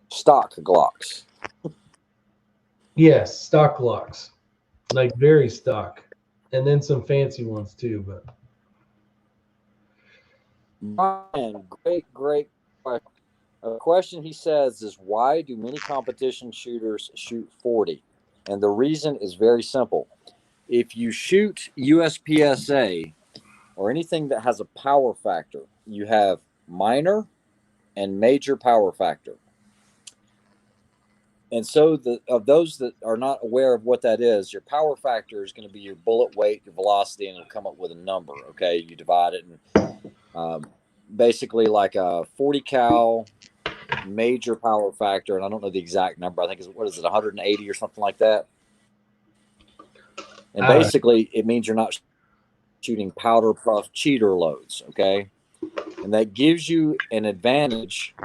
Stock Glocks. Yes, stock Glocks, like very stock, and then some fancy ones too. But Brian, great question. A question he says is, why do many competition shooters shoot 40? And the reason is very simple. If you shoot USPSA or anything that has a power factor, you have minor and major power factor. And so of those that are not aware of what that is, your power factor is going to be your bullet weight, your velocity, and it'll come up with a number. Okay, you divide it, and basically like a 40 cal major power factor, and I don't know the exact number. I think it's, what is it, 180 or something like that. And basically, it means you're not shooting powder puff cheater loads, okay? And that gives you an advantage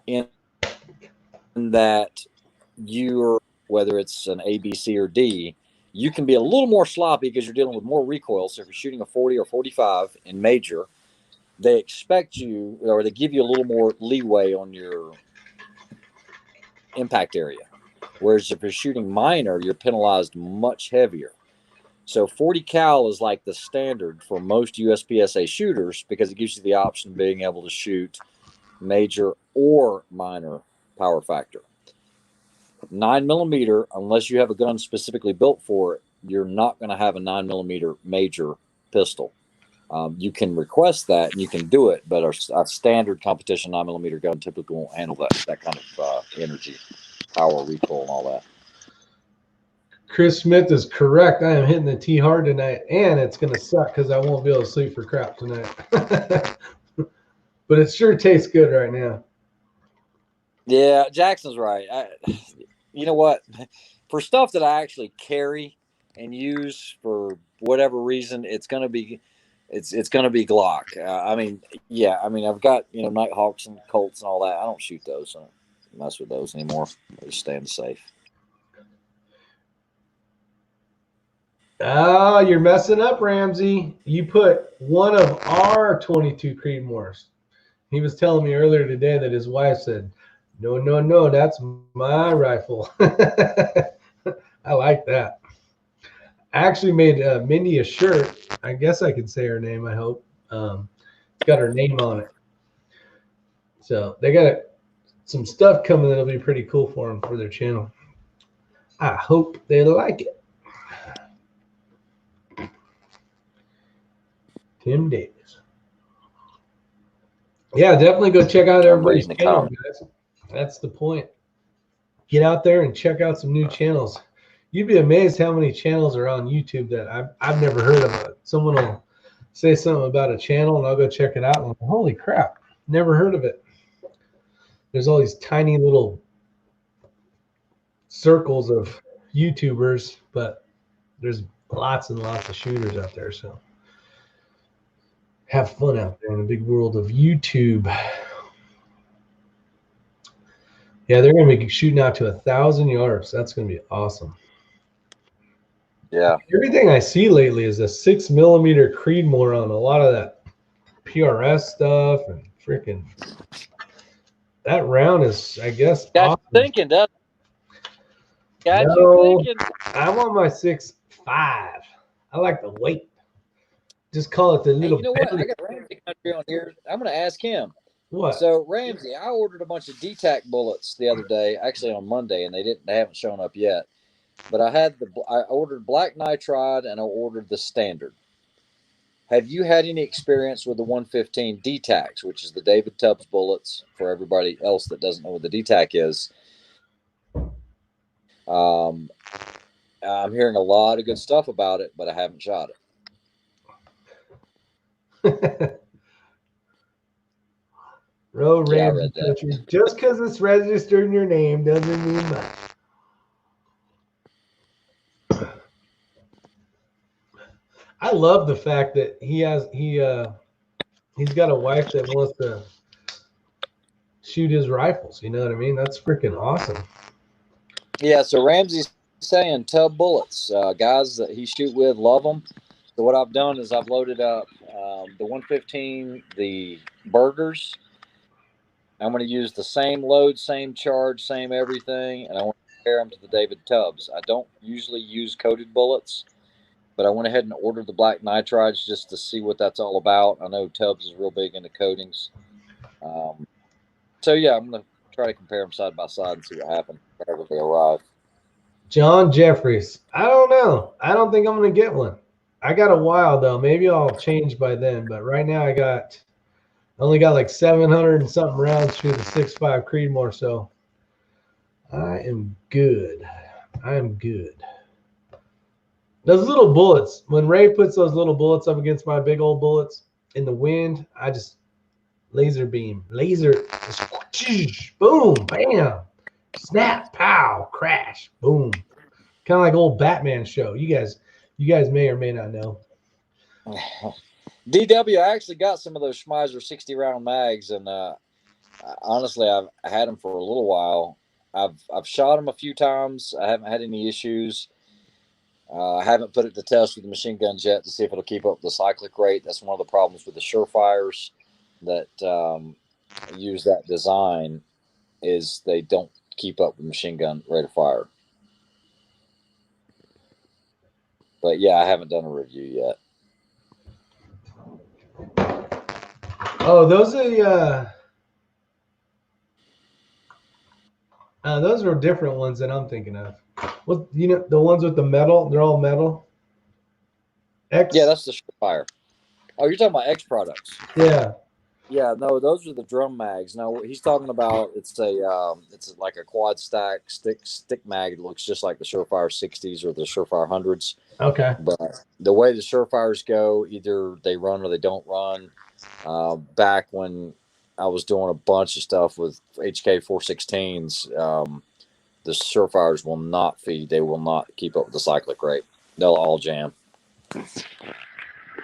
in that you're, whether it's an A, B, C, or D, you can be a little more sloppy because you're dealing with more recoil. So if you're shooting a 40 or 45 in major, they expect you, or they give you a little more leeway on your impact area. Whereas if you're shooting minor, you're penalized much heavier. So 40 cal is like the standard for most USPSA shooters because it gives you the option of being able to shoot major or minor power factor. 9mm, unless you have a gun specifically built for it, you're not going to have a 9mm major pistol. You can request that and you can do it, but a standard competition 9mm gun typically won't handle that kind of energy, power, recoil, and all that. Chris Smith is correct. I am hitting the tee hard tonight, and it's going to suck because I won't be able to sleep for crap tonight. But it sure tastes good right now. Yeah, Jackson's right. You know what? For stuff that I actually carry and use for whatever reason, it's going to be Glock. I've got Nighthawks and Colts and all that. I don't shoot those. I don't mess with those anymore. I just staying safe. Oh, you're messing up, Ramsey. You put one of our 22 Creedmoors. He was telling me earlier today that his wife said, no, that's my rifle. I like that. I actually made Mindy a shirt. I guess I can say her name, I hope. It's got her name on it. So they got some stuff coming that'll be pretty cool for them for their channel. I hope they like it. Tim Davis. Yeah, definitely go check out everybody's channel, guys. That's the point. Get out there and check out some new channels. You'd be amazed how many channels are on YouTube that I've never heard of. It. Someone will say something about a channel, and I'll go check it out. And I'm like, holy crap, never heard of it. There's all these tiny little circles of YouTubers, but there's lots and lots of shooters out there. So have fun out there in the big world of YouTube. Yeah, they're going to be shooting out to 1,000 yards. That's going to be awesome. Yeah. Everything I see lately is a 6mm Creedmoor on a lot of that PRS stuff and freaking that round is, I guess, got awesome. you thinking, doesn't it? Got you thinking. I want my 6.5. I like the weight. Just call it the little. Hey, you know what? I got Ramsey Country on here. I'm going to ask him. What? So Ramsey, I ordered a bunch of DTAC bullets the other day, actually on Monday, and they haven't shown up yet. But I ordered black nitride and I ordered the standard. Have you had any experience with the 115 DTACs, which is the David Tubbs bullets for everybody else that doesn't know what the DTAC is? I'm hearing a lot of good stuff about it, but I haven't shot it. Ramsey Country. Just because it's registered in your name doesn't mean much. I love the fact that he's got a wife that wants to shoot his rifles. You know what I mean? That's freaking awesome. Yeah. So Ramsey's saying Tubb bullets, guys that he shoot with love them. So what I've done is I've loaded up the 115, the burgers. I'm going to use the same load, same charge, same everything, and I want to compare them to the David Tubbs. I don't usually use coated bullets, but I went ahead and ordered the black nitrides just to see what that's all about. I know Tubbs is real big into coatings. So, yeah, I'm going to try to compare them side by side and see what happens whenever they arrive. John Jeffries. I don't know. I don't think I'm going to get one. I got a while, though. Maybe I'll change by then, but right now I only got like 700 and something rounds through the 6.5 Creedmoor, so I am good. Those little bullets, when Ray puts those little bullets up against my big old bullets in the wind, laser beam, laser, boom, bam, snap, pow, crash, boom. Kind of like old Batman show. You guys may or may not know. DW, I actually got some of those Schmeiser 60 round mags, and honestly, I've had them for a little while. I've shot them a few times. I haven't had any issues. I haven't put it to test with the machine guns yet to see if it'll keep up the cyclic rate. That's one of the problems with the Surefires that use that design, is they don't keep up with machine gun rate of fire. But yeah, I haven't done a review yet. Oh, those are different ones that I'm thinking of. What, you know, the ones with the metal? They're all metal. X. Yeah, that's the Surefire. Oh, you're talking about X products. Yeah. Yeah, no, those are the drum mags. No, he's talking about it's like a quad stack stick mag. It looks just like the Surefire 60s or the Surefire 100s. Okay. But the way the Surefires go, either they run or they don't run. Back when I was doing a bunch of stuff with HK 416s, the Surefires will not feed. They will not keep up with the cyclic rate. They'll all jam.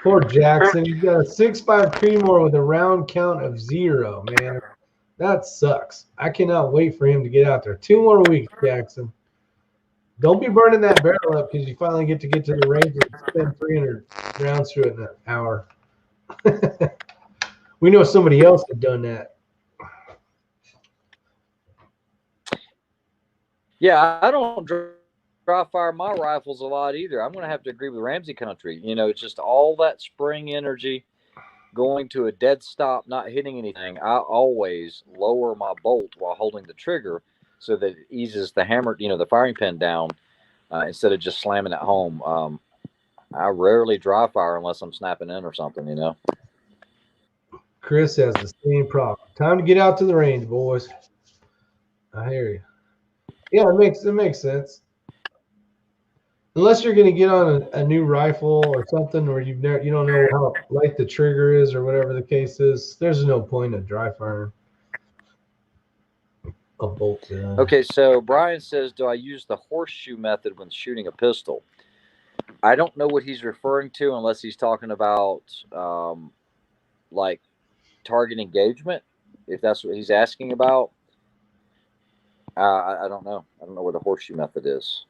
Poor Jackson. He's got a 6.5 Creedmoor with a round count of 0, man. That sucks. I cannot wait for him to get out there. 2 more weeks, Jackson. Don't be burning that barrel up because you finally get to the range and spend 300 rounds through it in an hour. We know somebody else had done that. Yeah, I don't dry fire my rifles a lot either. I'm going to have to agree with Ramsey Country. You know, it's just all that spring energy going to a dead stop, not hitting anything. I always lower my bolt while holding the trigger so that it eases the hammer, the firing pin down instead of just slamming it home. I rarely dry fire unless I'm snapping in or something, Chris has the same problem. Time to get out to the range, boys. I hear you. Yeah, it makes sense. Unless you're going to get on a new rifle or something where you don't know how light the trigger is or whatever the case is, there's no point in dry firing a bolt gun. Okay, so Brian says, do I use the horseshoe method when shooting a pistol? I don't know what he's referring to unless he's talking about like target engagement, if that's what he's asking about. I don't know. I don't know what the horseshoe method is.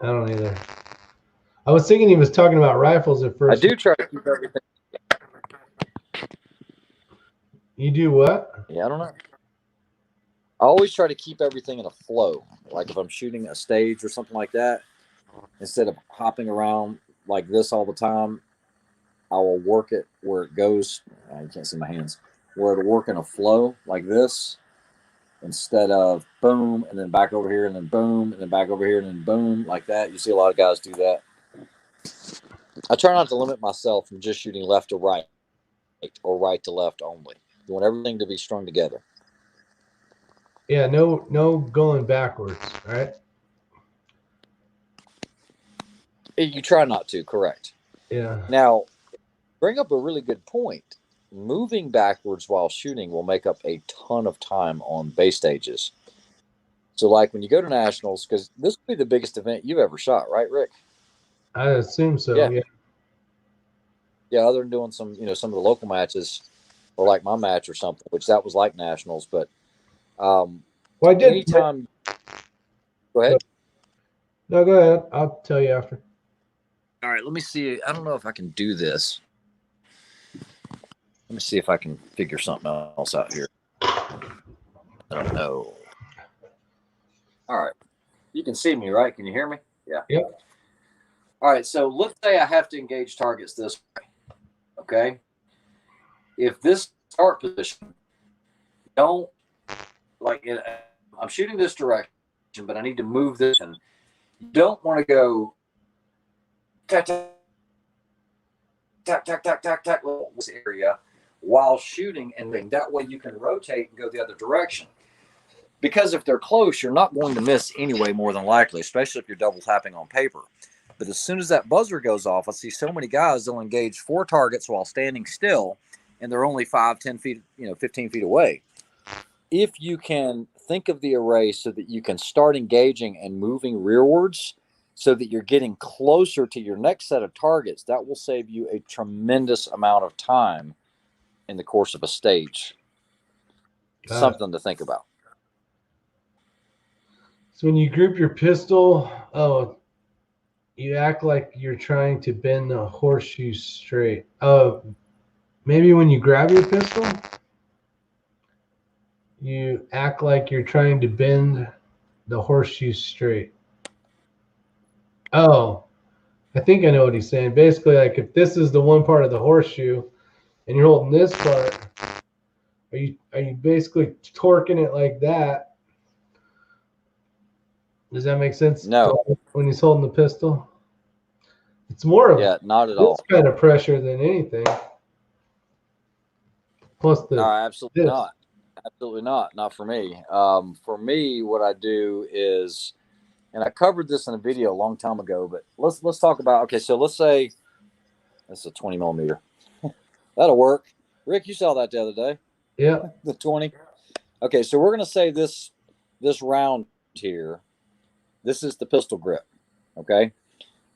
I don't either. I was thinking he was talking about rifles at first. I do try to keep everything. You do what? Yeah, I don't know. I always try to keep everything in a flow. Like if I'm shooting a stage or something like that, instead of hopping around like this all the time, I will work it where it goes. You can't see my hands. Where it'll work in a flow like this, instead of boom and then back over here and then boom and then back over here and then boom like that. You see a lot of guys do that. I try not to limit myself from just shooting left to right or right to left only. You want everything to be strung together. Yeah, no going backwards, right? You try not to, correct. Yeah. Now, bring up a really good point. Moving backwards while shooting will make up a ton of time on base stages. So like when you go to nationals, because this will be the biggest event you've ever shot, right, Rick? I assume so. Yeah. Yeah, other than doing some of the local matches or like my match or something, which that was like nationals, but well, I did. Anytime. Go ahead. No, go ahead. I'll tell you after. All right, let me see. I don't know if I can do this. Let me see if I can figure something else out here. I don't know. All right. You can see me, right? Can you hear me? Yeah. Yep. All right, so let's say I have to engage targets this way, okay? If this start position, I'm shooting this direction, but I need to move this, and you don't want to go tack, tack, tack, tack, tack, tack, tack, this area while shooting, and then that way you can rotate and go the other direction. Because if they're close, you're not going to miss anyway, more than likely, especially if you're double tapping on paper. But as soon as that buzzer goes off, I see so many guys, they'll engage 4 targets while standing still and they're only 5, 10 feet, 15 feet away. If you can think of the array so that you can start engaging and moving rearwards so that you're getting closer to your next set of targets, that will save you a tremendous amount of time in the course of a stage. Something to think about. So when you grip your pistol, you act like you're trying to bend the horseshoe straight. Maybe when you grab your pistol, you act like you're trying to bend the horseshoe straight. Oh, I think I know what he's saying. Basically, like if this is the one part of the horseshoe and you're holding this part, are you basically torquing it like that? Does that make sense? No. When he's holding the pistol? It's more of not at this all. kind of pressure than anything. Plus no, absolutely not. Absolutely not. Not for me. For me, what I do is, and I covered this in a video a long time ago, but let's talk about, okay, so let's say that's a 20 millimeter. That'll work. Rick, you saw that the other day. Yeah. The 20. Okay, so we're going to say this round here, this is the pistol grip, okay?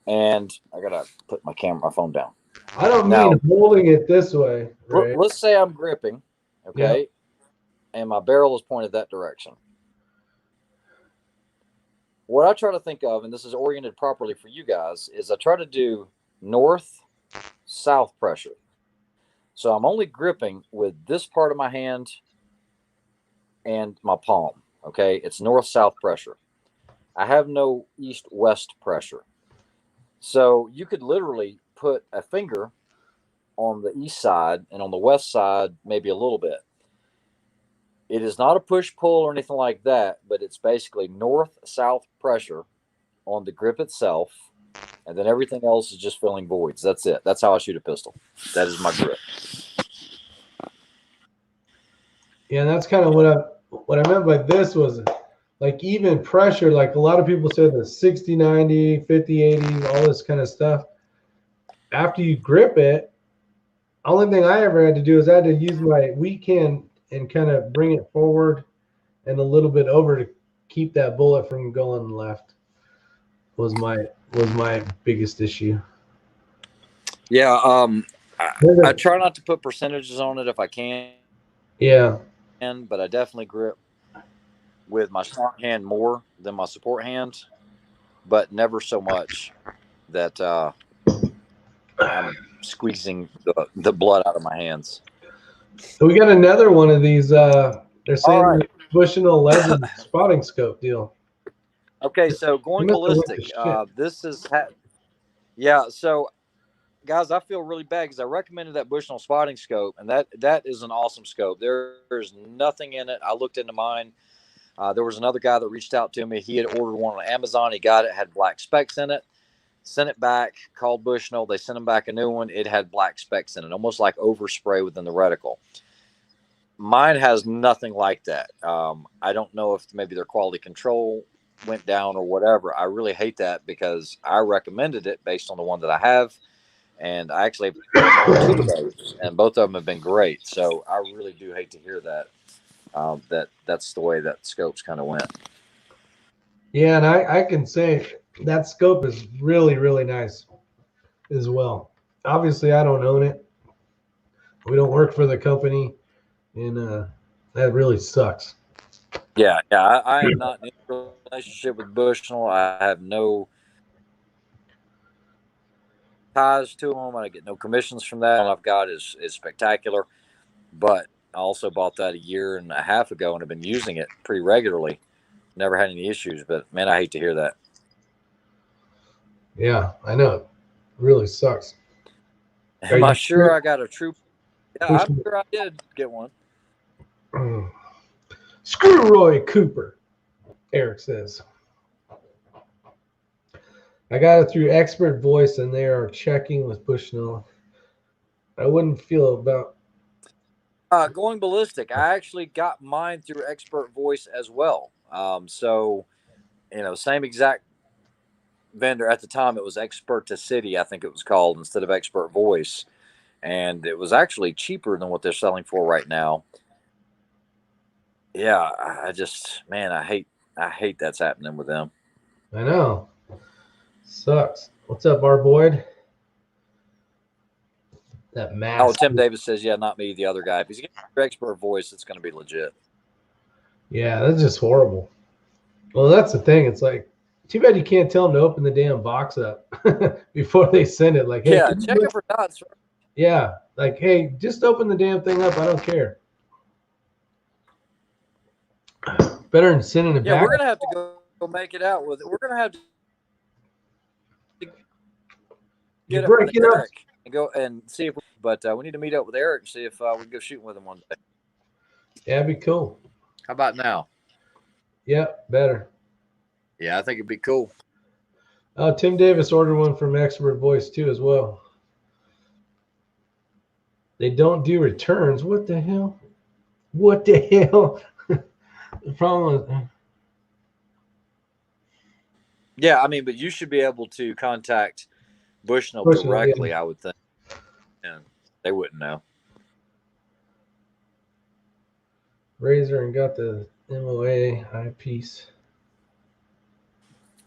And I got to put my phone down. I don't mean holding it this way, right? Let's say I'm gripping, okay? Yep. And my barrel is pointed that direction. What I try to think of, and this is oriented properly for you guys, is I try to do north-south pressure. So I'm only gripping with this part of my hand and my palm, okay? It's north-south pressure. I have no east-west pressure. So you could literally put a finger on the east side and on the west side maybe a little bit. It is not a push-pull or anything like that, but it's basically north-south pressure on the grip itself, and then everything else is just filling voids. That's it. That's how I shoot a pistol. That is my grip. Yeah, that's kind of what I meant by this was like even pressure. Like a lot of people say the 60-90, 50-80, all this kind of stuff. After you grip it, only thing I ever had to do is I had to use my weak hand and kind of bring it forward and a little bit over to keep that bullet from going left. Was my biggest issue. Yeah, I try not to put percentages on it if I can. Yeah. But I definitely grip with my strong hand more than my support hand, but never so much that I'm squeezing the blood out of my hands. So we got another one of these. They're saying Bushnell Legend spotting scope deal. Okay, so going ballistic. This is so guys, I feel really bad because I recommended that Bushnell spotting scope, and that is an awesome scope. There's nothing in it. I looked into mine. There was another guy that reached out to me. He had ordered one on Amazon. He got it, had black specks in it. Sent it back, called Bushnell. They sent him back a new one. It had black specks in it, almost like overspray within the reticle. Mine has nothing like that. I don't know if maybe their quality control went down or whatever. I really hate that because I recommended it based on the one that I have. And I actually have 2 of those, and both of them have been great. So I really do hate to hear that. That's the way that scopes kind of went. Yeah, and I can say that scope is really, really nice as well. Obviously, I don't own it. We don't work for the company, and that really sucks. Yeah, I am not in a relationship with Bushnell. I have no ties to them. I get no commissions from that. All I've got is spectacular. But I also bought that a year and a half ago and have been using it pretty regularly. Never had any issues, but man, I hate to hear that. Yeah, I know. It really sucks. Am I sure I got a true? Yeah, I'm sure I did get one. Screw Roy Cooper, Eric says. I got it through Expert Voice, and they are checking with Bushnell. I wouldn't feel about going ballistic. I actually got mine through Expert Voice as well. So, same exact vendor at the time. It was Expert to City, I think it was called, instead of Expert Voice. and it was actually cheaper than what they're selling for right now. Yeah, I just, man, I hate that's happening with them. I know. Sucks. What's up, R. Boyd? That mask. Oh, Tim Davis says, yeah, not me, the other guy. If he's getting your expert voice, it's going to be legit. Yeah, that's just horrible. Well, that's the thing. It's like, too bad you can't tell them to open the damn box up before they send it. Like, hey, yeah, check it for dots. Yeah, like, hey, just open the damn thing up. I don't care. Better than sending it back. Yeah, we're gonna have to go make it out with it. We're gonna have to get up with Eric and go and see if. But we need to meet up with Eric and see if we can go shooting with him one day. Yeah, that'd be cool. How about now? Yeah, better. Yeah, I think it'd be cool. Tim Davis ordered one from Expert Voice too as well. They don't do returns. What the hell? What the hell? The problem is, yeah, I mean, but you should be able to contact Bushnell directly, yeah. I would think. And they wouldn't know. Razor and got the MOA eyepiece.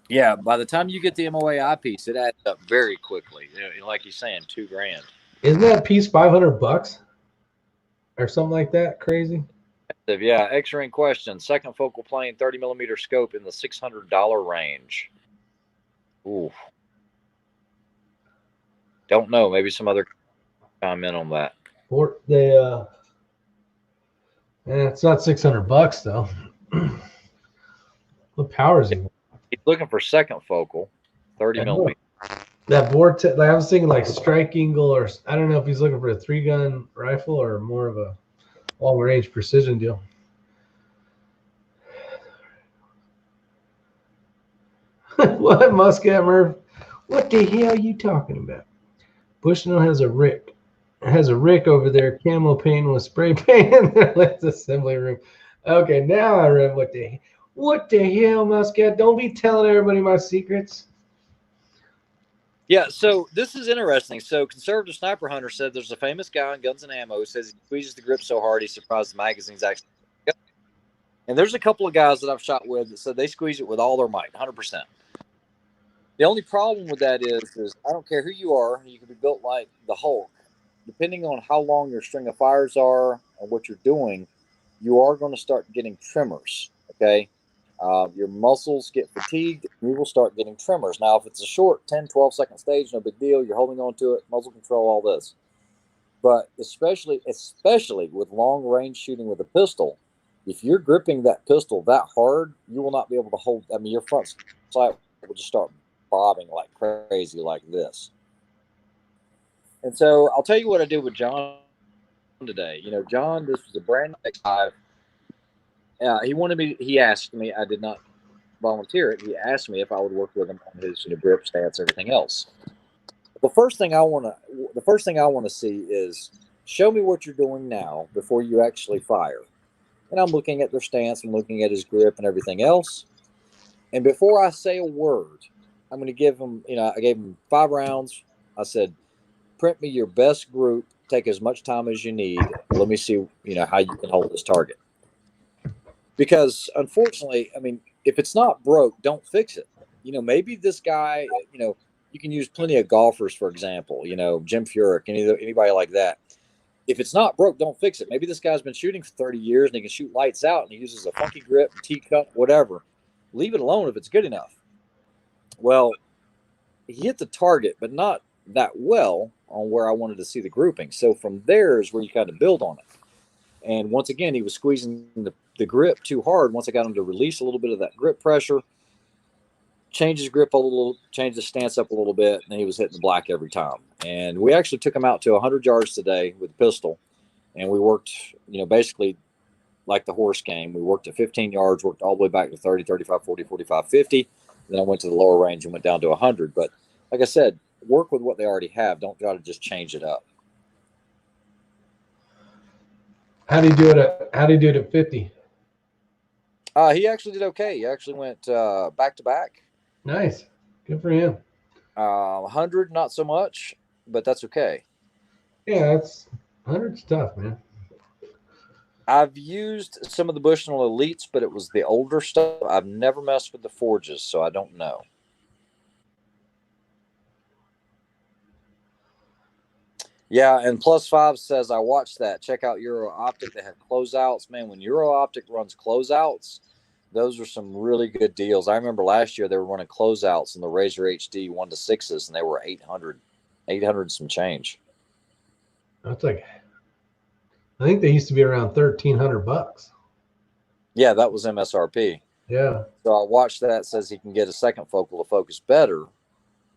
Yeah, by the time you get the MOA eyepiece, it adds up very quickly. You know, like you're saying, $2,000. Isn't that piece $500 or something like that? Crazy. Yeah, X-ring question. Second focal plane, 30mm scope in the $600 range. Ooh. Don't know. Maybe some other comment on that. Or they it's not $600 though. What power is he? He's looking for second focal, 30mm. That vortex, like I was thinking like strike eagle, or I don't know if he's looking for a 3-gun rifle or more of a long-range precision deal. What, Muscat Murph? What the hell are you talking about? Bushnell has a Rick. Has a Rick over there, camo paint with spray paint in their lens assembly room. Okay, now I read what the hell, Muscat? Don't be telling everybody my secrets. Yeah, so this is interesting. So Conservative Sniper Hunter said there's a famous guy on Guns and Ammo who says he squeezes the grip so hard he's surprised the magazine's actually. And there's a couple of guys that I've shot with that said they squeeze it with all their might, 100%. The only problem with that is I don't care who you are, you can be built like the Hulk. Depending on how long your string of fires are and what you're doing, you are going to start getting tremors, okay? Your muscles get fatigued, and you will start getting tremors. Now, if it's a short 10, 12-second stage, no big deal. You're holding on to it, muzzle control, all this. But especially with long-range shooting with a pistol, if you're gripping that pistol that hard, you will not be able to hold. I mean, your front sight will just start bobbing like crazy like this. And so I'll tell you what I did with John today. You know, John, this was a brand new X5. He asked me, I did not volunteer it. He asked me if I would work with him on his grip, stance, everything else. The first thing I want to see is show me what you're doing now before you actually fire. And I'm looking at their stance, I'm looking at his grip and everything else. And before I say a word, I'm going to give him, I gave him 5 rounds. I said, print me your best group, take as much time as you need. Let me see, how you can hold this target. Because unfortunately, I mean, if it's not broke, don't fix it. Maybe this guy, you can use plenty of golfers, for example, Jim Furyk, anybody like that. If it's not broke, don't fix it. Maybe this guy's been shooting for 30 years and he can shoot lights out and he uses a funky grip, T-cut, whatever. Leave it alone if it's good enough. Well, he hit the target, but not that well on where I wanted to see the grouping. So from there is where you kind of build on it. And once again, he was squeezing the grip too hard. Once I got him to release a little bit of that grip pressure, change his grip a little, change the stance up a little bit, and he was hitting the black every time. And we actually took him out to 100 yards today with the pistol. And we worked, basically like the horse game. We worked at 15 yards, worked all the way back to 30, 35, 40, 45, 50. Then I went to the lower range and went down to 100. But like I said, work with what they already have. Don't try to just change it up. How do you do it at 50? He actually did okay. He actually went back to back. Nice. Good for him. 100, not so much, but that's okay. Yeah, that's 100's tough, man. I've used some of the Bushnell Elites, but it was the older stuff. I've never messed with the Forges, so I don't know. Yeah, and +5 says I watched that. Check out Euro Optic. They have closeouts. Man, when Euro Optic runs closeouts, those are some really good deals. I remember last year they were running closeouts in the Razor HD 1-6s, and they were 800 some change. That's like, I think they used to be around $1,300. Yeah, that was MSRP. Yeah. So I watched that. It says he can get a second focal to focus better.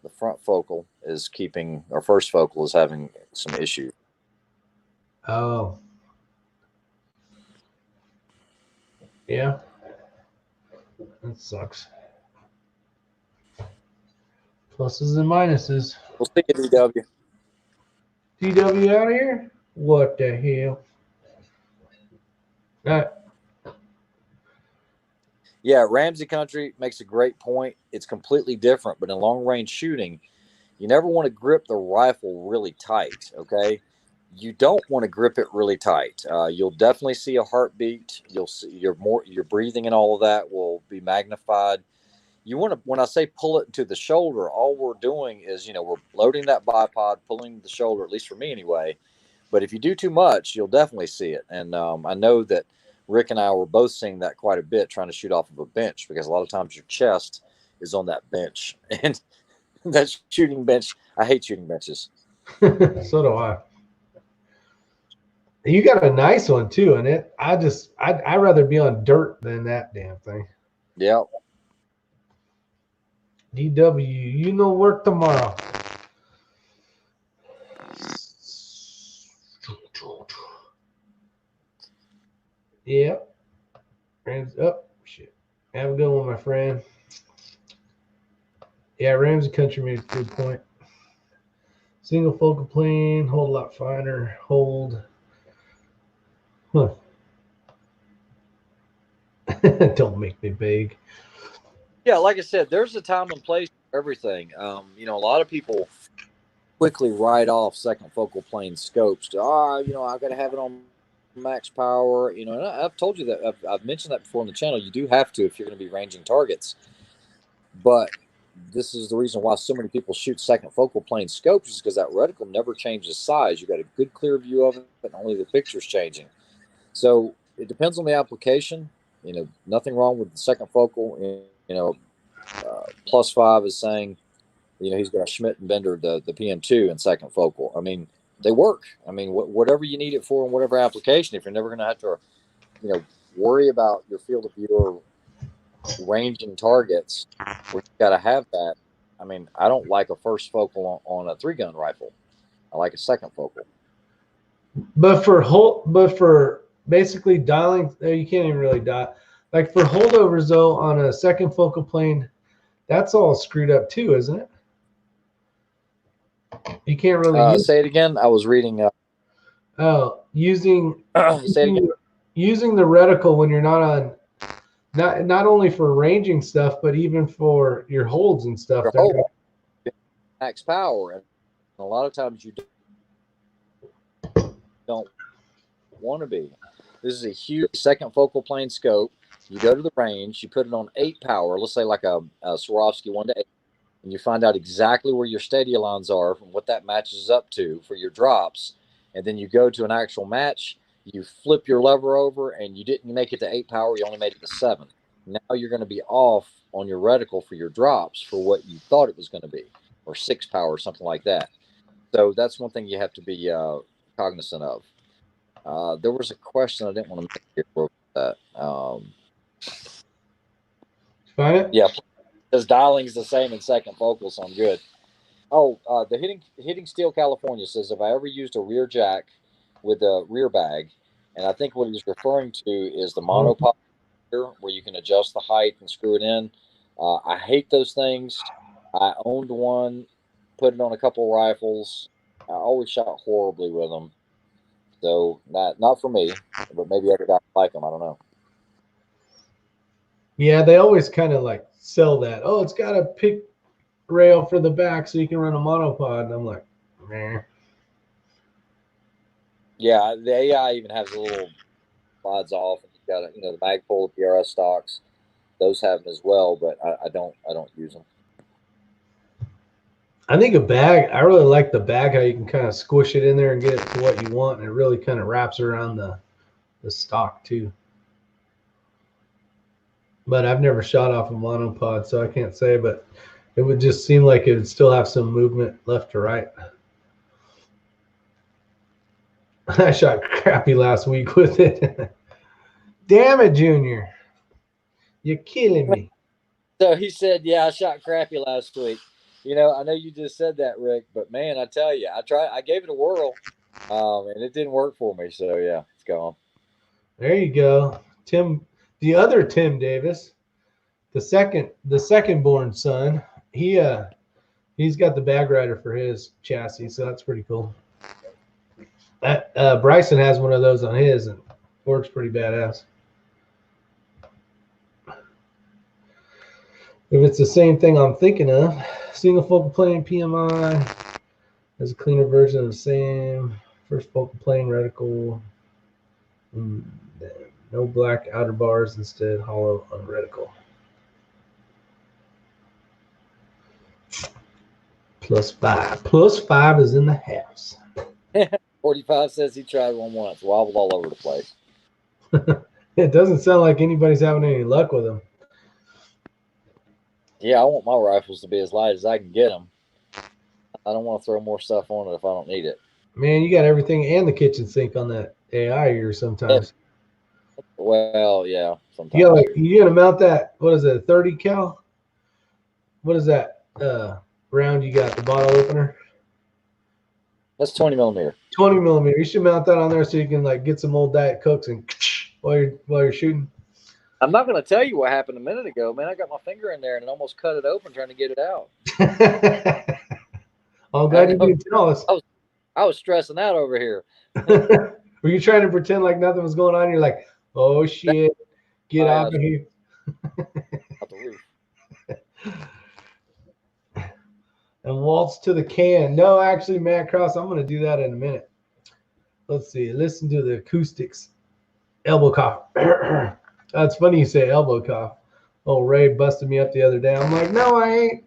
The front focal is keeping, or first focal is having some issues. Oh. Yeah. That sucks. Pluses and minuses. We'll see you, DW. DW out of here? What the hell? Yeah, Ramsey Country makes a great point. It's completely different, but in long range shooting, you never want to grip the rifle really tight. Okay, you don't want to grip it really tight. You'll definitely see a heartbeat. You'll see your breathing and all of that will be magnified. You want to, when I say pull it to the shoulder, all we're doing is, we're loading that bipod, pulling the shoulder, at least for me anyway. But if you do too much, you'll definitely see it. And I know that Rick and I were both seeing that quite a bit, trying to shoot off of a bench, because a lot of times your chest is on that bench. And that shooting bench, I hate shooting benches. So do I. You got a nice one too, and I'd rather be on dirt than that damn thing. Yeah. DW, you know, work tomorrow. Yep. Rams up. Oh, shit. Have a good one, my friend. Yeah, Ramsey Country made a good point. Single focal plane, hold a lot finer, hold. Huh. Don't make me beg. Yeah, like I said, there's a time and place for everything. A lot of people quickly write off second focal plane scopes. I got to have it on max power. And I've told you that. I've mentioned that before on the channel. You do have to if you're going to be ranging targets. But this is the reason why so many people shoot second focal plane scopes, is because that reticle never changes size. You got a good clear view of it, but only the picture's changing. So it depends on the application. Nothing wrong with the second focal. +5 is saying, he's got a Schmidt and Bender, the PM2 and second focal. I mean, they work. I mean, whatever you need it for in whatever application, if you're never going to have to, worry about your field of view or ranging targets, where you got to have that. I mean, I don't like a first focal on a 3-gun rifle. I like a second focal. But for basically dialing, you can't even really dial. Like for holdovers though, on a second focal plane, that's all screwed up too, isn't it? You can't really say it again. I was reading. Using Say it again. Using the reticle when you're not on, not only for ranging stuff, but even for your holds and stuff. Max power, and a lot of times you don't want to be. This is a huge second focal plane scope. You go to the range, you put it on 8 power, let's say like a Swarovski 1-8, and you find out exactly where your steady lines are and what that matches up to for your drops. And then you go to an actual match, you flip your lever over, and you didn't make it to 8 power, you only made it to 7. Now you're going to be off on your reticle for your drops for what you thought it was going to be, or 6 power, or something like that. So that's one thing you have to be cognizant of. There was a question I didn't want to make here that. Find it? Yeah, because dialing is the same in second focal, so I'm good. Oh, the hitting Steel California says, if I ever used a rear jack with a rear bag, and I think what he's referring to is the monopod where you can adjust the height and screw it in. I hate those things. I owned one, put it on a couple rifles. I always shot horribly with them. So not for me, but maybe other guys like them. I don't know. Yeah, they always kind of like sell that. Oh, it's got a pick rail for the back so you can run a monopod. And I'm like, nah. Yeah, the AI even has a little slides off, and you've got the Magpul PRS stocks. Those have them as well, but I don't use them. I think a bag, I really like the bag, how you can kind of squish it in there and get it to what you want, and it really kind of wraps around the stock too. But I've never shot off a monopod, so I can't say, but it would just seem like it would still have some movement left to right. I shot crappy last week with it. Damn it, Junior. You're killing me. So he said, yeah, I shot crappy last week. I know you just said that, Rick, but man, I tell you, I gave it a whirl, and it didn't work for me. So yeah, it's gone. There you go. Tim, the other Tim Davis, the second born son, he's got the bag rider for his chassis, so that's pretty cool. That Bryson has one of those on his and works pretty badass. If it's the same thing I'm thinking of, single focal plane PMI, there's a cleaner version of the same. First focal plane reticle. No black outer bars, instead hollow on reticle. +5. +5 is in the house. 45 says he tried one once, wobbled all over the place. It doesn't sound like anybody's having any luck with them. Yeah, I want my rifles to be as light as I can get them. I don't want to throw more stuff on it if I don't need it. Man, you got everything and the kitchen sink on that AI here sometimes. Well, yeah, sometimes. You gotta mount that. What is it? 30 cal? What is that round you got? The bottle opener? That's 20 millimeter. 20 millimeter. You should mount that on there so you can get some old Diet Cokes and while you're shooting. I'm not going to tell you what happened a minute ago, man. I got my finger in there and it almost cut it open trying to get it out. I'm glad you didn't tell us. I was stressing out over here. Were you trying to pretend like nothing was going on? You're like, oh shit, get out of here. Out the roof. And waltz to the can. No, actually, Matt Cross, I'm going to do that in a minute. Let's see. Listen to the acoustics. Elbow cough. That's funny you say elbow cough. Oh, Ray busted me up the other day. I'm like, no, I ain't.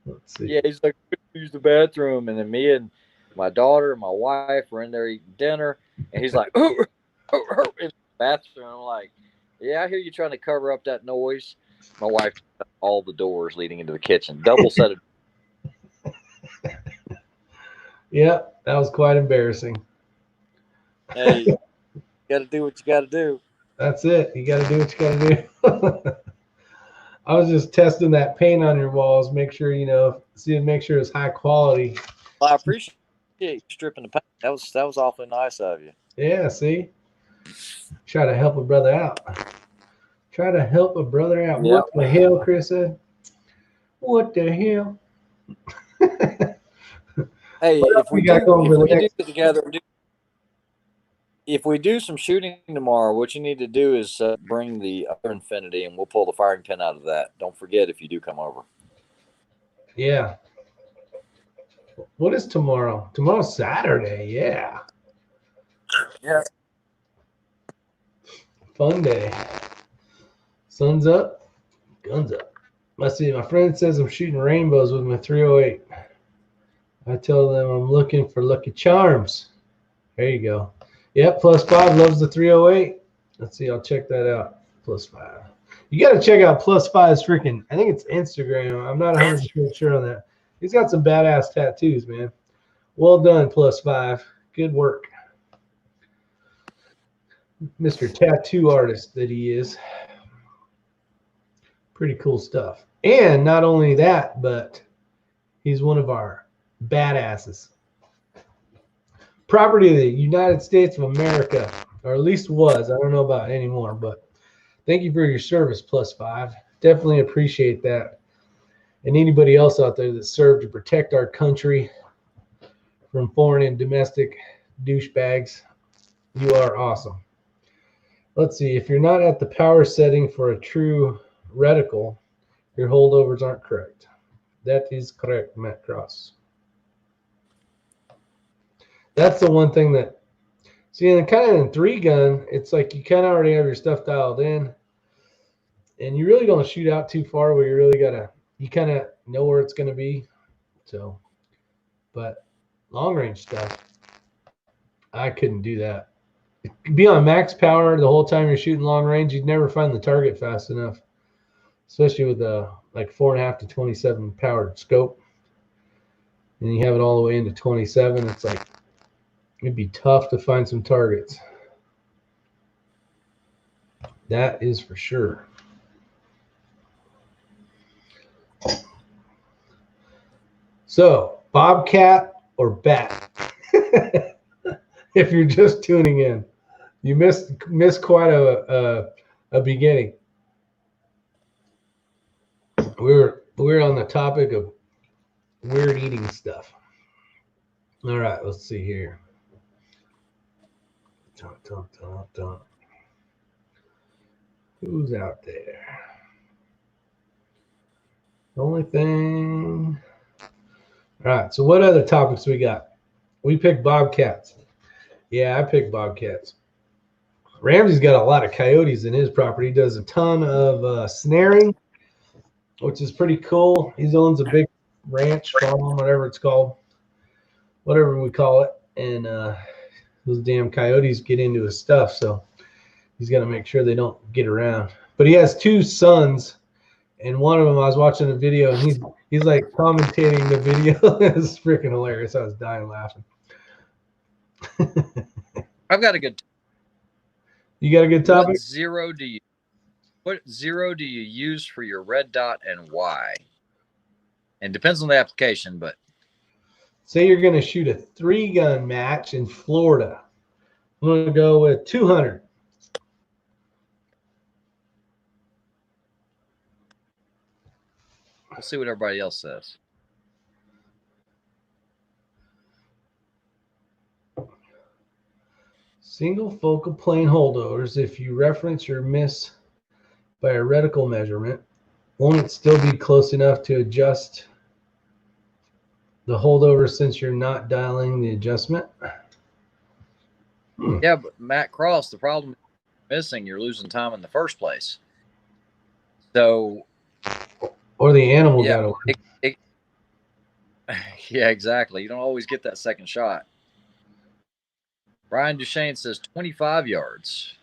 Let's see. Yeah, he's like, use the bathroom. And then me and my daughter and my wife were in there eating dinner. And he's like, in the bathroom. I'm like, yeah, I hear you trying to cover up that noise. My wife shut all the doors leading into the kitchen. Double set of. Yeah, that was quite embarrassing. Hey, you got to do what you got to do. That's it. You got to do what you got to do. I was just testing that paint on your walls, make sure make sure it's high quality. Well, I appreciate you stripping the paint. That was awfully nice of you. Yeah, see, try to help a brother out. Try to help a brother out. Yep. What the hell, Chris said? What the hell? Hey, if we do some shooting tomorrow, what you need to do is bring the other Infinity, and we'll pull the firing pin out of that. Don't forget if you do come over. Yeah. What is tomorrow? Tomorrow's Saturday. Yeah. Yeah. Fun day. Sun's up, guns up. Let's see. My friend says I'm shooting rainbows with my 308. I tell them I'm looking for Lucky Charms. There you go. Yep, +5 loves the 308. Let's see. I'll check that out. +5. You got to check out +5's freaking. I think it's Instagram. I'm not 100% sure on that. He's got some badass tattoos, man. Well done, +5. Good work. Mr. Tattoo Artist that he is. Pretty cool stuff. And not only that, but he's one of our badasses. Property of the United States of America, or at least was. I don't know about anymore, but thank you for your service, +5. Definitely appreciate that. And anybody else out there that served to protect our country from foreign and domestic douchebags, you are awesome. Let's see. If you're not at the power setting for a true reticle, your holdovers aren't correct. That is correct, Matt Cross. That's the one thing that, see, in kind of in 3-gun, it's like you kind of already have your stuff dialed in, and you really don't shoot out too far where you really you kind of know where it's going to be. So, but long range stuff, I couldn't do that. Be on max power the whole time you're shooting long range, you'd never find the target fast enough, especially with a like 4.5 to 27 powered scope. And you have it all the way into 27. It's like it'd be tough to find some targets. That is for sure. So, bobcat or bat? If you're just tuning in, you missed quite a beginning. We're on the topic of weird eating stuff. All right, let's see here. Who's out there? The only thing. All right, so what other topics we got? We picked bobcats. Yeah, I picked bobcats. Ramsey's got a lot of coyotes in his property. He does a ton of snaring, which is pretty cool. He owns a big ranch, farm, whatever it's called, whatever we call it. And those damn coyotes get into his stuff, so he's got to make sure they don't get around. But he has 2 sons, and one of them, I was watching a video, and he's like commentating the video. It's freaking hilarious. I was dying laughing. I've got a good. You got a good topic? What zero do you use for your red dot and why? And depends on the application, but say you're going to shoot a 3-gun match in Florida. I'm going to go with 200. we'll see what everybody else says. Single focal plane holdovers, if you reference your miss by a reticle measurement, won't it still be close enough to adjust the holdover since you're not dialing the adjustment? Yeah, but Matt Cross, the problem is missing, you're losing time in the first place. So, or the animal got away. Yeah, exactly. You don't always get that second shot. Brian Duchesne says 25 yards.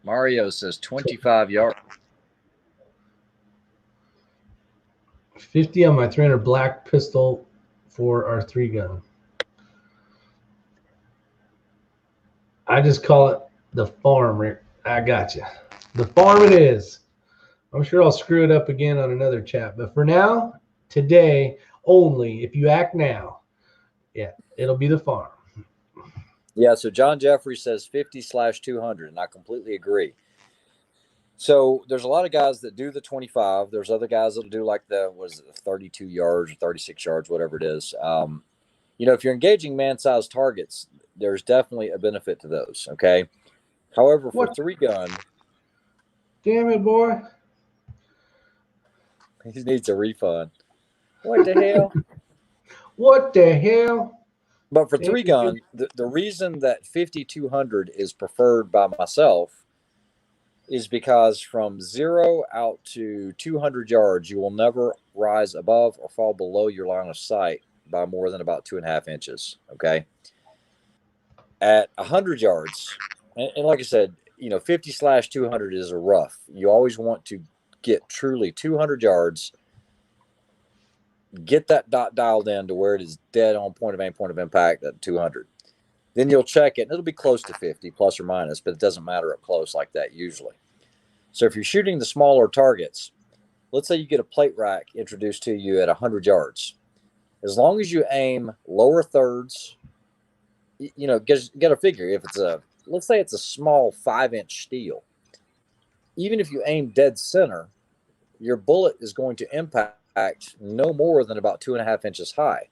Mario says 25 yards. 50 on my 300 black pistol for our 3-gun. I just call it the farm, Rick. I got you. The farm it is. I'm sure I'll screw it up again on another chat. But for now, today, only if you act now, yeah, it'll be the farm. Yeah, so John Jeffrey says 50/200, and I completely agree. So there's a lot of guys that do the 25. There's other guys that'll do like the 32 yards or 36 yards, whatever it is. If you're engaging man-sized targets, there's definitely a benefit to those. Okay. However, for 3-gun, damn it, boy, he needs a refund. What the hell? What the hell? But for 3-gun, the reason that 50/200 is preferred by myself is because from 0 out to 200 yards, you will never rise above or fall below your line of sight by more than about 2.5 inches. Okay. At 100 yards, and like I said, 50/200 is a rough. You always want to get truly 200 yards. Get that dot dialed in to where it is dead on point of aim, point of impact at 200. Then you'll check it, and it'll be close to 50, plus or minus, but it doesn't matter up close like that usually. So if you're shooting the smaller targets, let's say you get a plate rack introduced to you at 100 yards. As long as you aim lower thirds, get a figure. If let's say it's a small 5-inch steel, even if you aim dead center, your bullet is going to impact no more than about 2.5 inches high.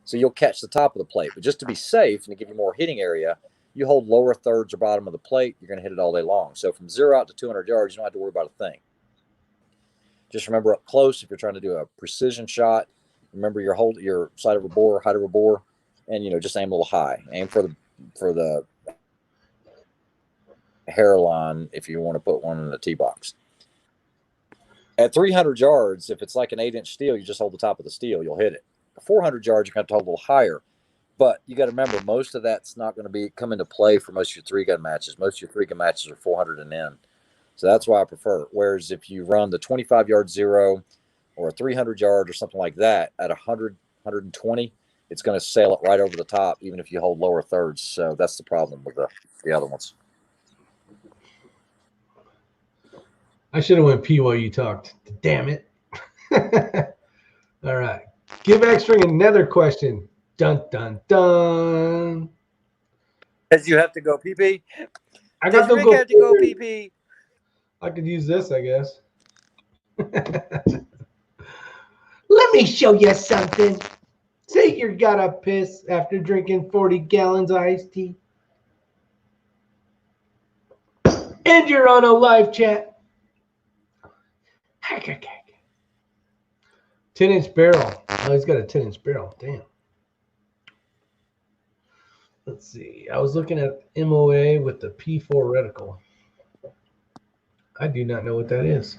So you'll catch the top of the plate. But just to be safe and to give you more hitting area, you hold lower thirds or bottom of the plate, you're going to hit it all day long. So from 0 out to 200 yards, you don't have to worry about a thing. Just remember up close, if you're trying to do a precision shot, remember your sight of a bore, height of a bore. and just aim a little high. Aim for the hairline if you want to put one in the tee box. At 300 yards, if it's like an 8-inch steel, you just hold the top of the steel, you'll hit it. 400 yards, you're going to hold a little higher. But you got to remember, most of that's not going to come into play for most of your 3-gun matches. Most of your 3-gun matches are 400 and in. So that's why I prefer it. Whereas if you run the 25-yard zero or a 300-yard or something like that at 100, 120, it's going to sail it right over the top, even if you hold lower thirds. So that's the problem with the other ones. I should have went P while you talked. Damn it. All right. Give X-String another question. Dun, dun, dun. As you have to go PP? I got to go PP. I could use this, I guess. Let me show you something. Say you gotta piss after drinking 40 gallons of iced tea. And you're on a live chat. 10-inch barrel. Oh, he's got a 10-inch barrel. Damn. Let's see. I was looking at MOA with the P4 reticle. I do not know what that is.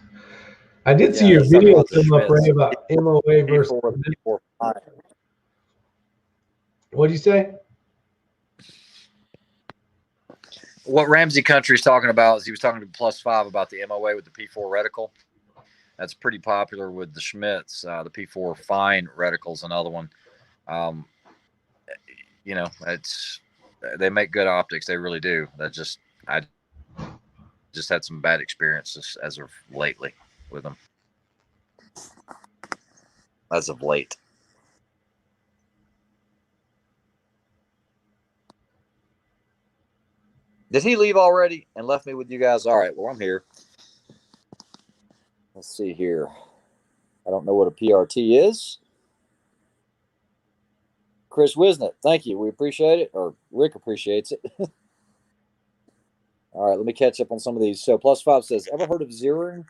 I did see your video come up, Ray, about MOA versus P4. What'd you say? What Ramsey Country's talking about is he was talking to +5 about the MOA with the P4 reticle. That's pretty popular with the Schmitz. The P4 fine reticle's another one. They make good optics. They really do. I just had some bad experiences as of lately with them. As of late. Did he leave already and left me with you guys? All right, well, I'm here. Let's see here. I don't know what a PRT is. Chris Wisnett, thank you. We appreciate it, or Rick appreciates it. All right, let me catch up on some of these. So +5 says, ever heard of zeroing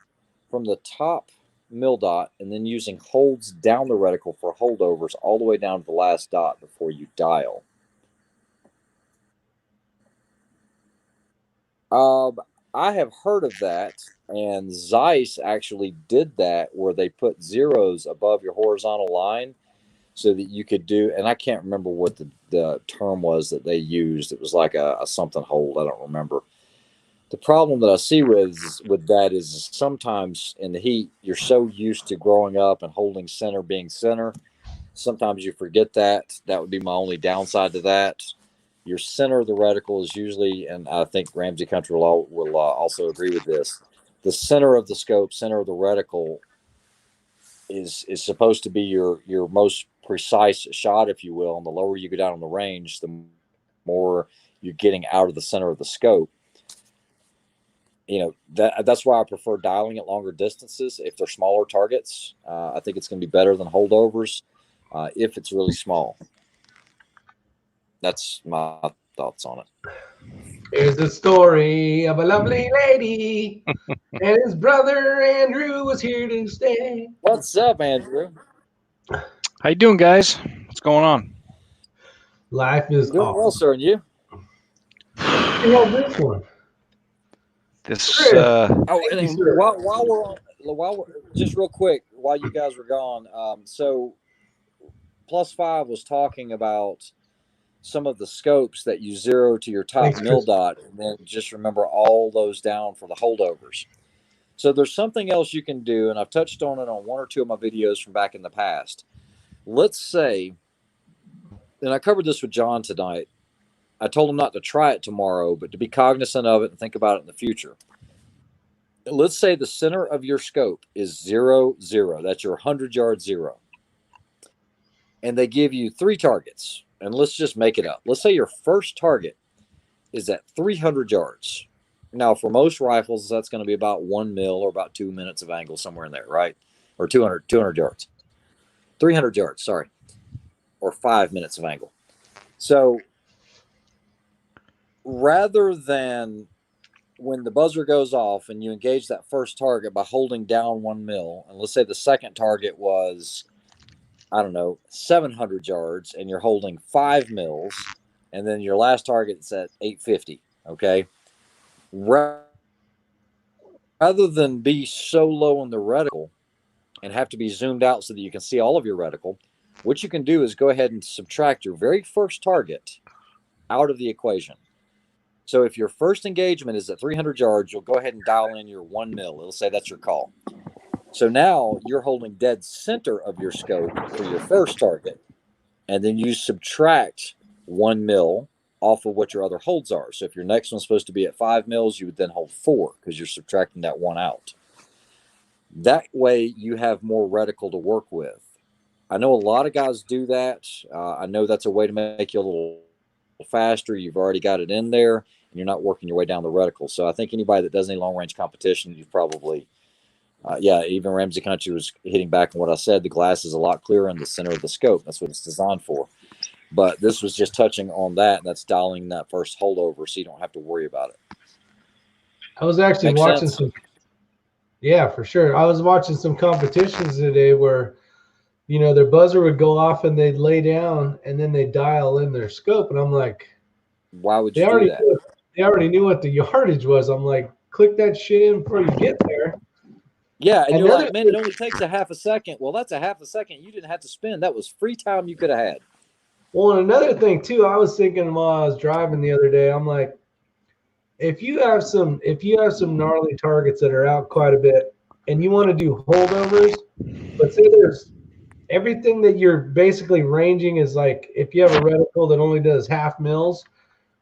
from the top mil dot and then using holds down the reticle for holdovers all the way down to the last dot before you dial? I have heard of that, and Zeiss actually did that where they put zeros above your horizontal line so that you could do, and I can't remember what the term was that they used. It was like a something hold. I don't remember. The problem that I see with that is sometimes in the heat, you're so used to growing up and holding center being center. Sometimes you forget that. That would be my only downside to that. Your center of the reticle is usually, and I think Ramsey Country will also agree with this, the center of the scope, center of the reticle is supposed to be your most precise shot, if you will. And the lower you go down on the range, the more you're getting out of the center of the scope. That's why I prefer dialing at longer distances. If they're smaller targets, I think it's going to be better than holdovers if it's really small. That's my thoughts on it. Here's the story of a lovely lady and his brother Andrew was here to stay. What's up, Andrew? How you doing, guys? What's going on? Life is doing awesome. Well, sir, and you? Yeah, this one. This while we're just real quick, while you guys were gone, so +5 was talking about some of the scopes that you zero to your top mil dot, and then just remember all those down for the holdovers. So there's something else you can do, and I've touched on it on one or two of my videos from back in the past. Let's say, and I covered this with John tonight, I told him not to try it tomorrow, but to be cognizant of it and think about it in the future. Let's say the center of your scope is 0, 0. That's your 100-yard zero. And they give you 3 targets. And let's just make it up. Let's say your first target is at 300 yards. Now, for most rifles, that's going to be about 1 mil or about 2 minutes of angle, somewhere in there, right? Or 200 yards. 300 yards, sorry. Or 5 minutes of angle. So rather than when the buzzer goes off and you engage that first target by holding down 1 mil, and let's say the second target was I don't know, 700 yards, and you're holding 5 mils, and then your last target's at 850. Okay, rather than be so low on the reticle and have to be zoomed out so that you can see all of your reticle, what you can do is go ahead and subtract your very first target out of the equation. So if your first engagement is at 300 yards, you'll go ahead and dial in your 1 mil. It'll say that's your call. So now you're holding dead center of your scope for your first target, and then you subtract 1 mil off of what your other holds are. So if your next one's supposed to be at 5 mils, you would then hold 4 because you're subtracting that one out. That way you have more reticle to work with. I know a lot of guys do that. I know that's a way to make you a little faster. You've already got it in there, and you're not working your way down the reticle. So I think anybody that does any long range competition, you've probably, even Ramsey Country was hitting back on what I said. The glass is a lot clearer in the center of the scope. That's what it's designed for. But this was just touching on that, and that's dialing that first holdover so you don't have to worry about it. I was actually watching some. Yeah, for sure. I was watching some competitions today where, their buzzer would go off and they'd lay down and then they dial in their scope. And I'm like, why would you do that? They already knew what the yardage was. I'm like, click that shit in before you get there. Yeah, and you're like, man, it only takes a half a second. Well, that's a half a second you didn't have to spend. That was free time you could have had. Well, and another thing too, I was thinking while I was driving the other day, I'm like, if you have some gnarly targets that are out quite a bit and you want to do holdovers, but say there's everything that you're basically ranging is like, if you have a reticle that only does half mils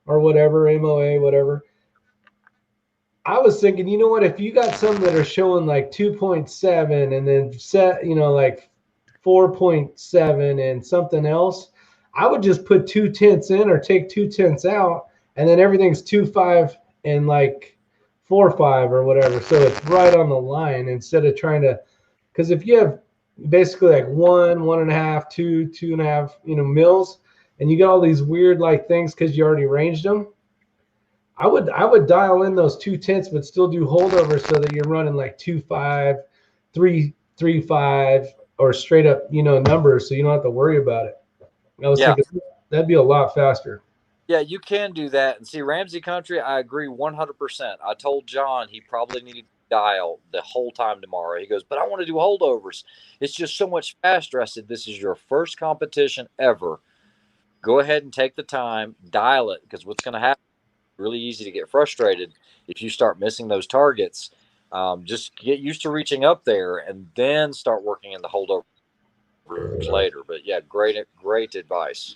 or whatever, MOA, whatever. I was thinking, you know what, if you got some that are showing like 2.7 and then set, like 4.7 and something else, I would just put 2/10 in or take 2/10 out, and then everything's 2.5 and like 4.5 or whatever. So it's right on the line instead of trying to, because if you have basically like 1.5, 2.5, mils, and you got all these weird like things because you already ranged them. I would dial in those 2/10, but still do holdovers so that you're running like 2.5, 3.5, or straight up, numbers, so you don't have to worry about it. I was thinking that'd be a lot faster. Yeah, you can do that. And see, Ramsey Country, I agree 100%. I told John he probably needed to dial the whole time tomorrow. He goes, but I want to do holdovers. It's just so much faster. I said, this is your first competition ever. Go ahead and take the time, dial it, because what's going to happen, really easy to get frustrated if you start missing those targets. Just get used to reaching up there and then start working in the holdover later. But yeah, great advice.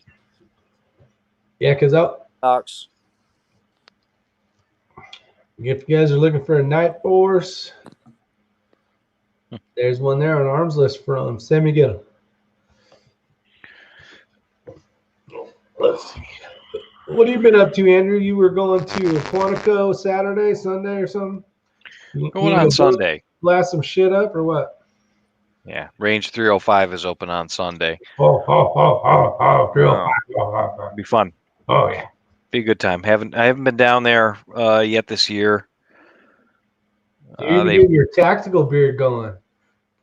Yeah, because Knox. If you guys are looking for a night force, there's one there on Arms List from Sammy Gill. Let's see. What have you been up to, Andrew? You were going to Quantico Saturday, Sunday, or something? Going on Sunday. Blast some shit up, or what? Yeah, Range 305 is open on Sunday. Oh, 305. Be fun. Oh yeah, be a good time. I haven't been down there yet this year. You need to get your tactical beard going.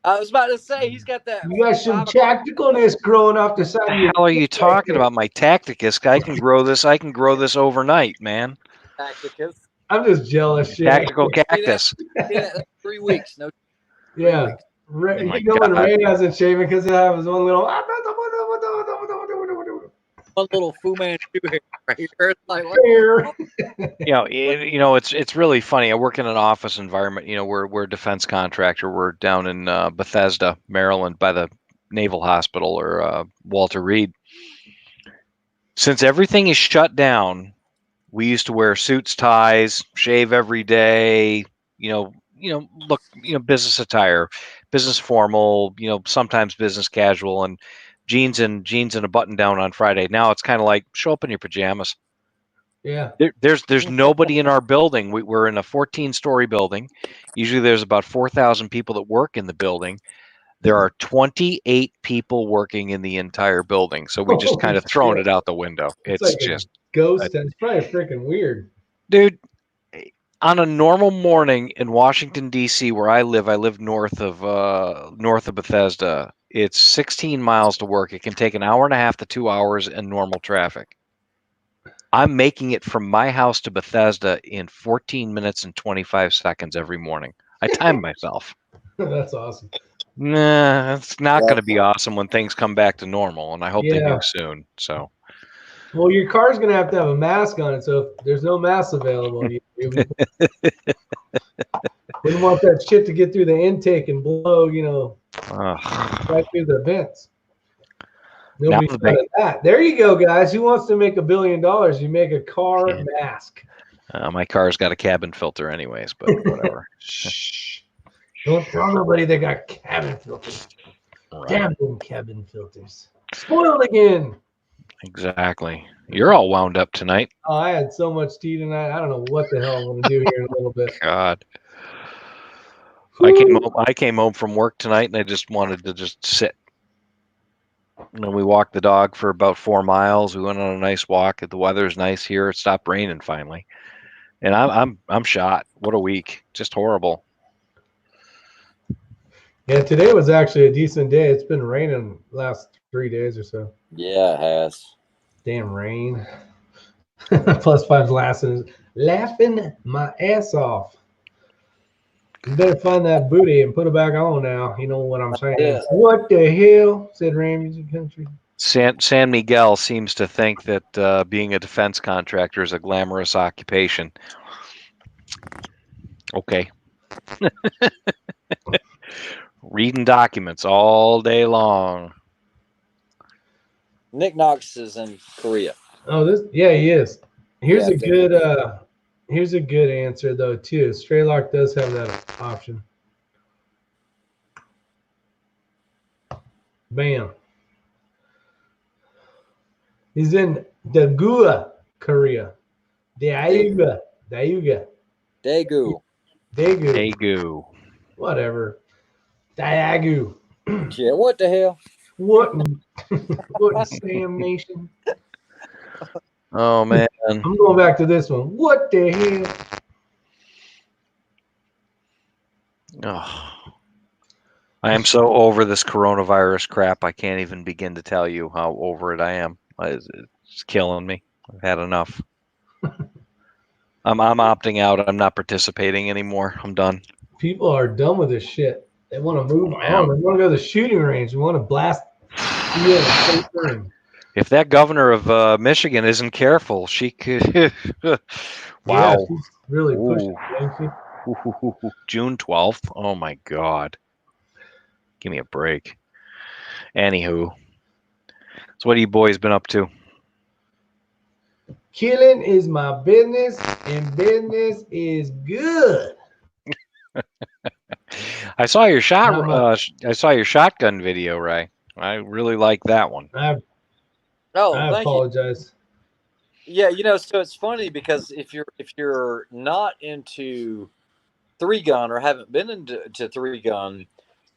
I was about to say he's got that. You got some tacticalness growing off the side. What the hell are you talking about? My tacticus? I can grow this. I can grow this overnight, man. Tacticus. I'm just jealous. Shit. Tactical cactus. Yeah, 3 weeks. No. Yeah. Ray, when Ray hasn't shaven because he has one little. One little Fu Manchu hair right here. It's like, it's really funny. I work in an office environment. We're a defense contractor. We're down in Bethesda, Maryland, by the Naval Hospital or Walter Reed. Since everything is shut down, we used to wear suits, ties, shave every day. Look, business attire, business formal. Sometimes business casual, and jeans and a button down on Friday. Now it's kind of like show up in your pajamas. Yeah. There's nobody in our building. We're in a 14-story building. Usually there's about 4,000 people that work in the building. There are 28 people working in the entire building. So we just kind of thrown it out the window. It's like just ghost. It's probably freaking weird. Dude, on a normal morning in Washington, D.C., where I live north of Bethesda. it's 16 miles to work. It can take an hour and a half to 2 hours in normal traffic. I'm making it from my house to Bethesda in 14 minutes and 25 seconds every morning. I time myself. That's awesome. Nah, it's not going to be awesome when things come back to normal, and I hope they do soon. So, well, your car's going to have a mask on it, so if there's no mask available, you wouldn't want that shit to get through the intake and blow, right through the vents. Nobody's done that. There you go, guys. Who wants to make $1 billion? You make a car mask. My car's got a cabin filter anyways, but whatever. Shh. Don't tell nobody they got cabin filters. Right. Damn them cabin filters. Spoiled again. Exactly. You're all wound up tonight. Oh, I had so much tea tonight. I don't know what the hell I'm going to do here in a little bit. God. I came home from work tonight and I just wanted to just sit. And then we walked the dog for about 4 miles. We went on a nice walk. The weather's nice here. It stopped raining finally. And I'm shot. What a week. Just horrible. Yeah, today was actually a decent day. It's been raining last 3 days or so. Yeah, it has. Damn rain. +5's laughing my ass off. You better find that booty and put it back on now. You know what I'm saying? Yeah. What the hell? Said Ramsey Country. San Miguel seems to think that being a defense contractor is a glamorous occupation. Okay. Reading documents all day long. Nick Knox is in Korea. Oh, he is. Here's a good answer though too. Straylock does have that option. Bam. He's in Daegu, Korea. Daegu. Whatever. Daegu. Yeah, what the hell? What in Sam Nation? Oh man. I'm going back to this one. What the hell? Oh. I am so over this coronavirus crap. I can't even begin to tell you how over it I am. It's killing me. I've had enough. I'm opting out. I'm not participating anymore. I'm done. People are done with this shit. They want to move on. They want to go to the shooting range. They want to blast. If that governor of Michigan isn't careful, she could. Wow. Yeah, she's really pushing it. June 12th. Oh my God. Give me a break. Anywho. So what have you boys been up to? Killing is my business, and business is good. I saw your I saw your shotgun video, Ray. I really like that one. I apologize. Yeah, so it's funny because if you're not into 3-gun or haven't been into 3-gun,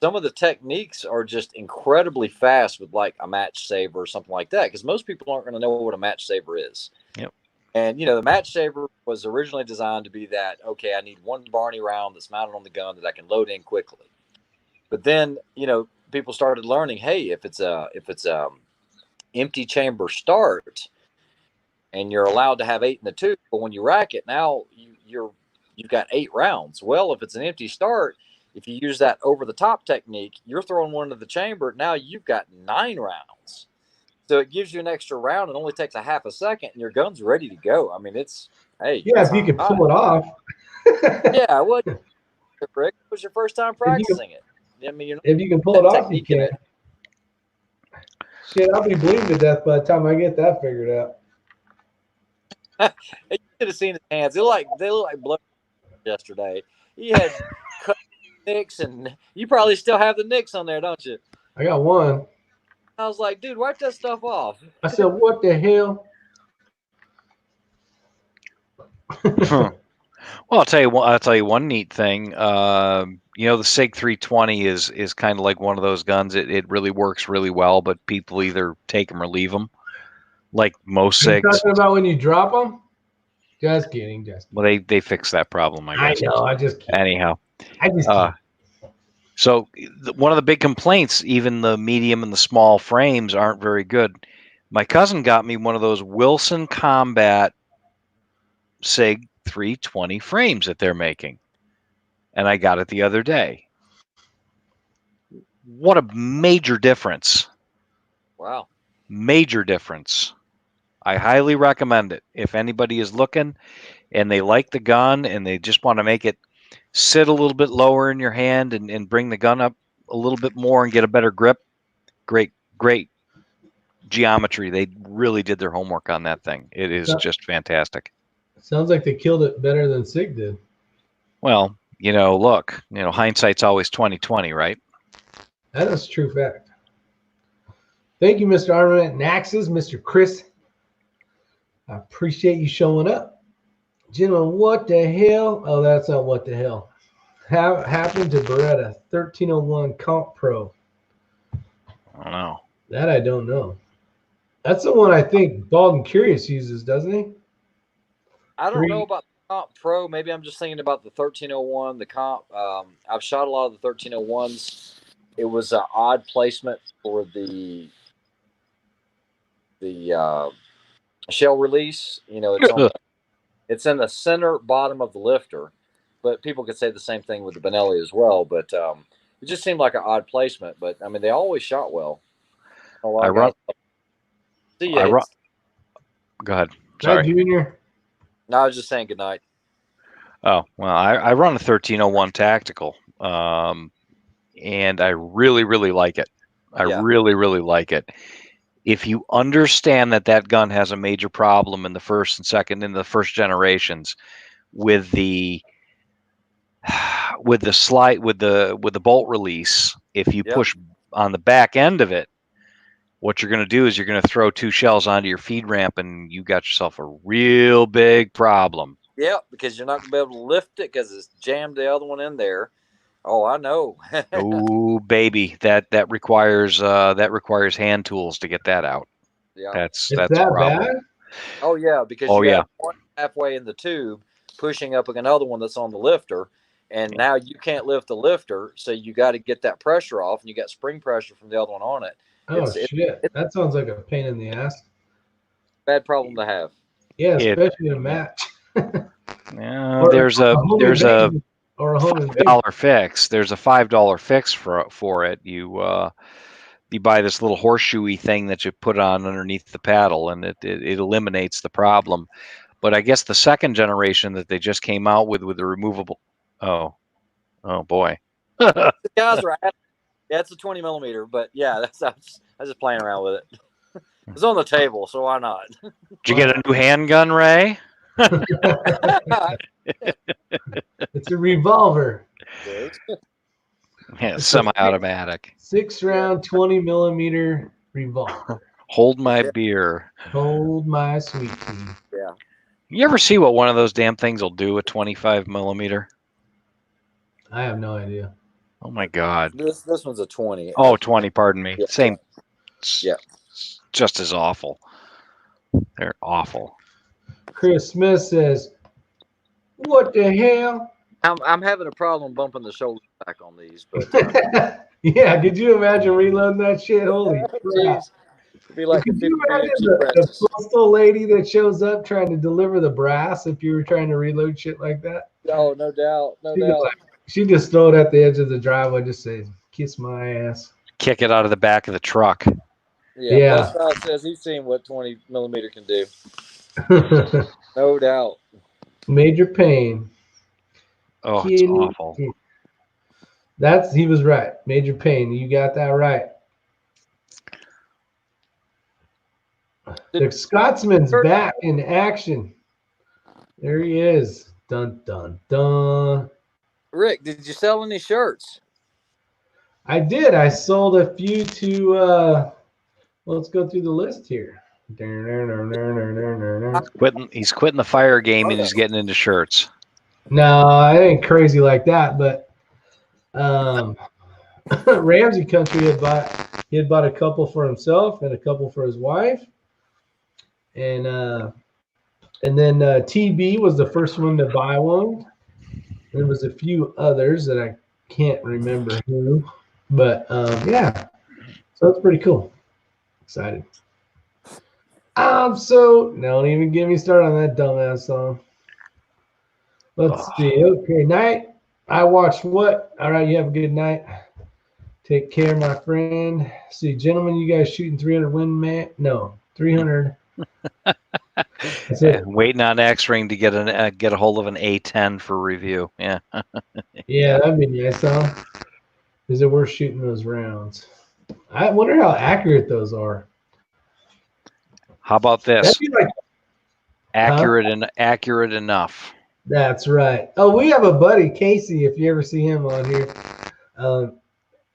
some of the techniques are just incredibly fast with like a match saver or something like that, because most people aren't going to know what a match saver is. Yep. And the match saver was originally designed to be that, okay, I need one Barney round that's mounted on the gun that I can load in quickly. But then people started learning, hey, if it's a empty chamber start and you're allowed to have 8 in the tube, but when you rack it, now you've got 8 rounds. Well, if it's an empty start, if you use that over the top technique, you're throwing one into the chamber. Now you've got 9 rounds. So it gives you an extra round. It only takes a half a second and your gun's ready to go. I mean, hey. Yeah, if you can pull it off. Yeah, well, Rick, it was your first time practicing it. I mean, if you can pull it off, you can. Shit, I'll be bleeding to death by the time I get that figured out. You should have seen his hands. They look like blood yesterday. He had cut nicks, and you probably still have the nicks on there, don't you? I got one. I was like, dude, wipe that stuff off. I said, what the hell? Well, I'll tell you one neat thing. The SIG 320 is kind of like one of those guns. It really works really well, but people either take them or leave them, like most SIGs. You're talking about when you drop them? Just kidding. Well, they fixed that problem, I guess. I know. I just kidding. Anyhow, I just So one of the big complaints, even the medium and the small frames aren't very good. My cousin got me one of those Wilson Combat SIG 320 frames that they're making, and I got it the other day. What a major difference. Wow. Major difference. I highly recommend it. If anybody is looking and they like the gun and they just want to make it sit a little bit lower in your hand and bring the gun up a little bit more and get a better grip, great geometry. They really did their homework on that thing. It is just fantastic. Sounds like they killed it better than SIG did. Well, look, hindsight's always 20/20, right? That is a true fact. Thank you, Mr. Armament Naxes, Mr. Chris. I appreciate you showing up. Gentlemen, what the hell? Oh, that's not what the hell. Happened to Beretta 1301 Comp Pro? I don't know. That I don't know. That's the one I think Bald and Curious uses, doesn't he? I don't know about the Comp Pro. Maybe I'm just thinking about the 1301, the Comp. I've shot a lot of the 1301s. It was an odd placement for the shell release. It's in the center bottom of the lifter, but people could say the same thing with the Benelli as well. But it just seemed like an odd placement. But I mean, they always shot well. Go ahead. Sorry. Hi, Junior. No, I was just saying good night. Oh, well, I run a 1301 tactical, and I really, really like it. I really, really like it. If you understand that gun has a major problem in the first and first generations with the bolt release, if you push on the back end of it, what you're going to do is you're going to throw 2 shells onto your feed ramp, and you got yourself a real big problem. Yeah, because you're not going to be able to lift it because it's jammed the other one in there. Oh, I know. Oh, baby, that requires hand tools to get that out. Yeah, that's that a problem. Bad? Oh yeah, because you got one halfway in the tube pushing up another one that's on the lifter, and now you can't lift the lifter, so you got to get that pressure off, and you got spring pressure from the other one on it. Oh shit, that sounds like a pain in the ass. Bad problem to have. Yeah, especially in a match. There's a $5 fix. There's a $5 fix for it. You buy this little horseshoey thing that you put on underneath the paddle, and it eliminates the problem. But I guess the second generation that they just came out with the removable. Oh boy. The guys are. Yeah, it's a 20 millimeter, but yeah, I was just playing around with it. It's on the table, so why not? Did you get a new handgun, Ray? It's a revolver. Yeah, semi-automatic. 6-round, 20 millimeter revolver. Hold my beer. Hold my sweet tea. Yeah. You ever see what one of those damn things will do? A 25 millimeter? I have no idea. Oh my God. This one's a 20. Oh, 20. Pardon me. Yeah. Same. Yeah. Just as awful. They're awful. Chris Smith says, "What the hell?" I'm having a problem bumping the shoulder back on these, but yeah. Could you imagine reloading that shit? Holy crap! Be like could you imagine the postal lady that shows up trying to deliver the brass if you were trying to reload shit like that? Oh, no doubt, no doubt. She just throw it at the edge of the driveway, just say, "Kiss my ass." Kick it out of the back of the truck. Yeah. Plus says he's seen what 20 millimeter can do. No doubt. Major pain. Oh, it's awful. He was right. Major pain. You got that right. The Scotsman's back in action. There he is. Dun, dun, dun. Rick, did you sell any shirts? I did. I sold a few to, let's go through the list here. He's quitting the fire game and he's getting into shirts. No, I ain't crazy like that, but Ramsey Country had bought a couple for himself and a couple for his wife. And then TB was the first one to buy one. There was a few others that I Can't remember who, but yeah. So it's pretty cool. Excited. So don't even get me started on that dumbass song. Let's see. Okay, night. I watched what? All right, you have a good night. Take care, my friend. See, gentlemen, you guys shooting 300 win man? No, 300. That's it. Waiting on X-Ring to get a hold of an A10 for review. Yeah. Yeah, that'd be nice, huh? Is it worth shooting those rounds? I wonder how accurate those are. How about this? That'd be like accurate enough. That's right. Oh, we have a buddy, Casey, if you ever see him on here,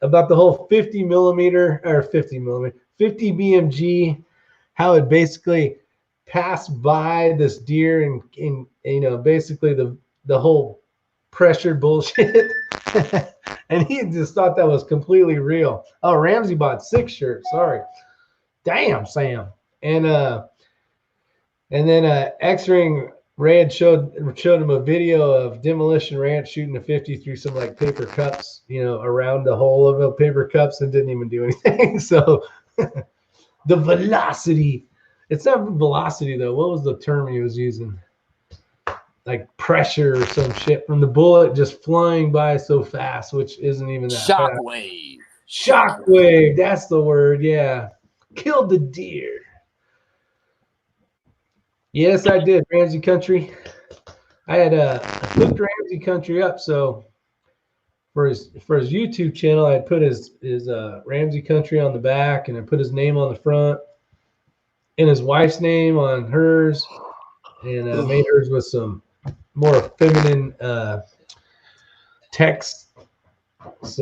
about the whole 50 BMG, how it basically passed by this deer and basically the whole pressure bullshit. And he just thought that was completely real. Oh, Ramsey bought 6 shirts. Sorry. Damn, Sam. And then X-Ring Red showed him a video of Demolition Ranch shooting a 50 through some like paper cups, around the hole of the paper cups, and didn't even do anything. So the velocity, it's not velocity though. What was the term he was using? Like pressure or some shit from the bullet just flying by so fast, which isn't even that Shockwave. Shockwave, that's the word. Yeah, killed the deer. Yes, I did. Ramsey Country. I had hooked Ramsey Country up. So for his YouTube channel, I put his Ramsey Country on the back, and I put his name on the front, and his wife's name on hers, and made hers with some more feminine text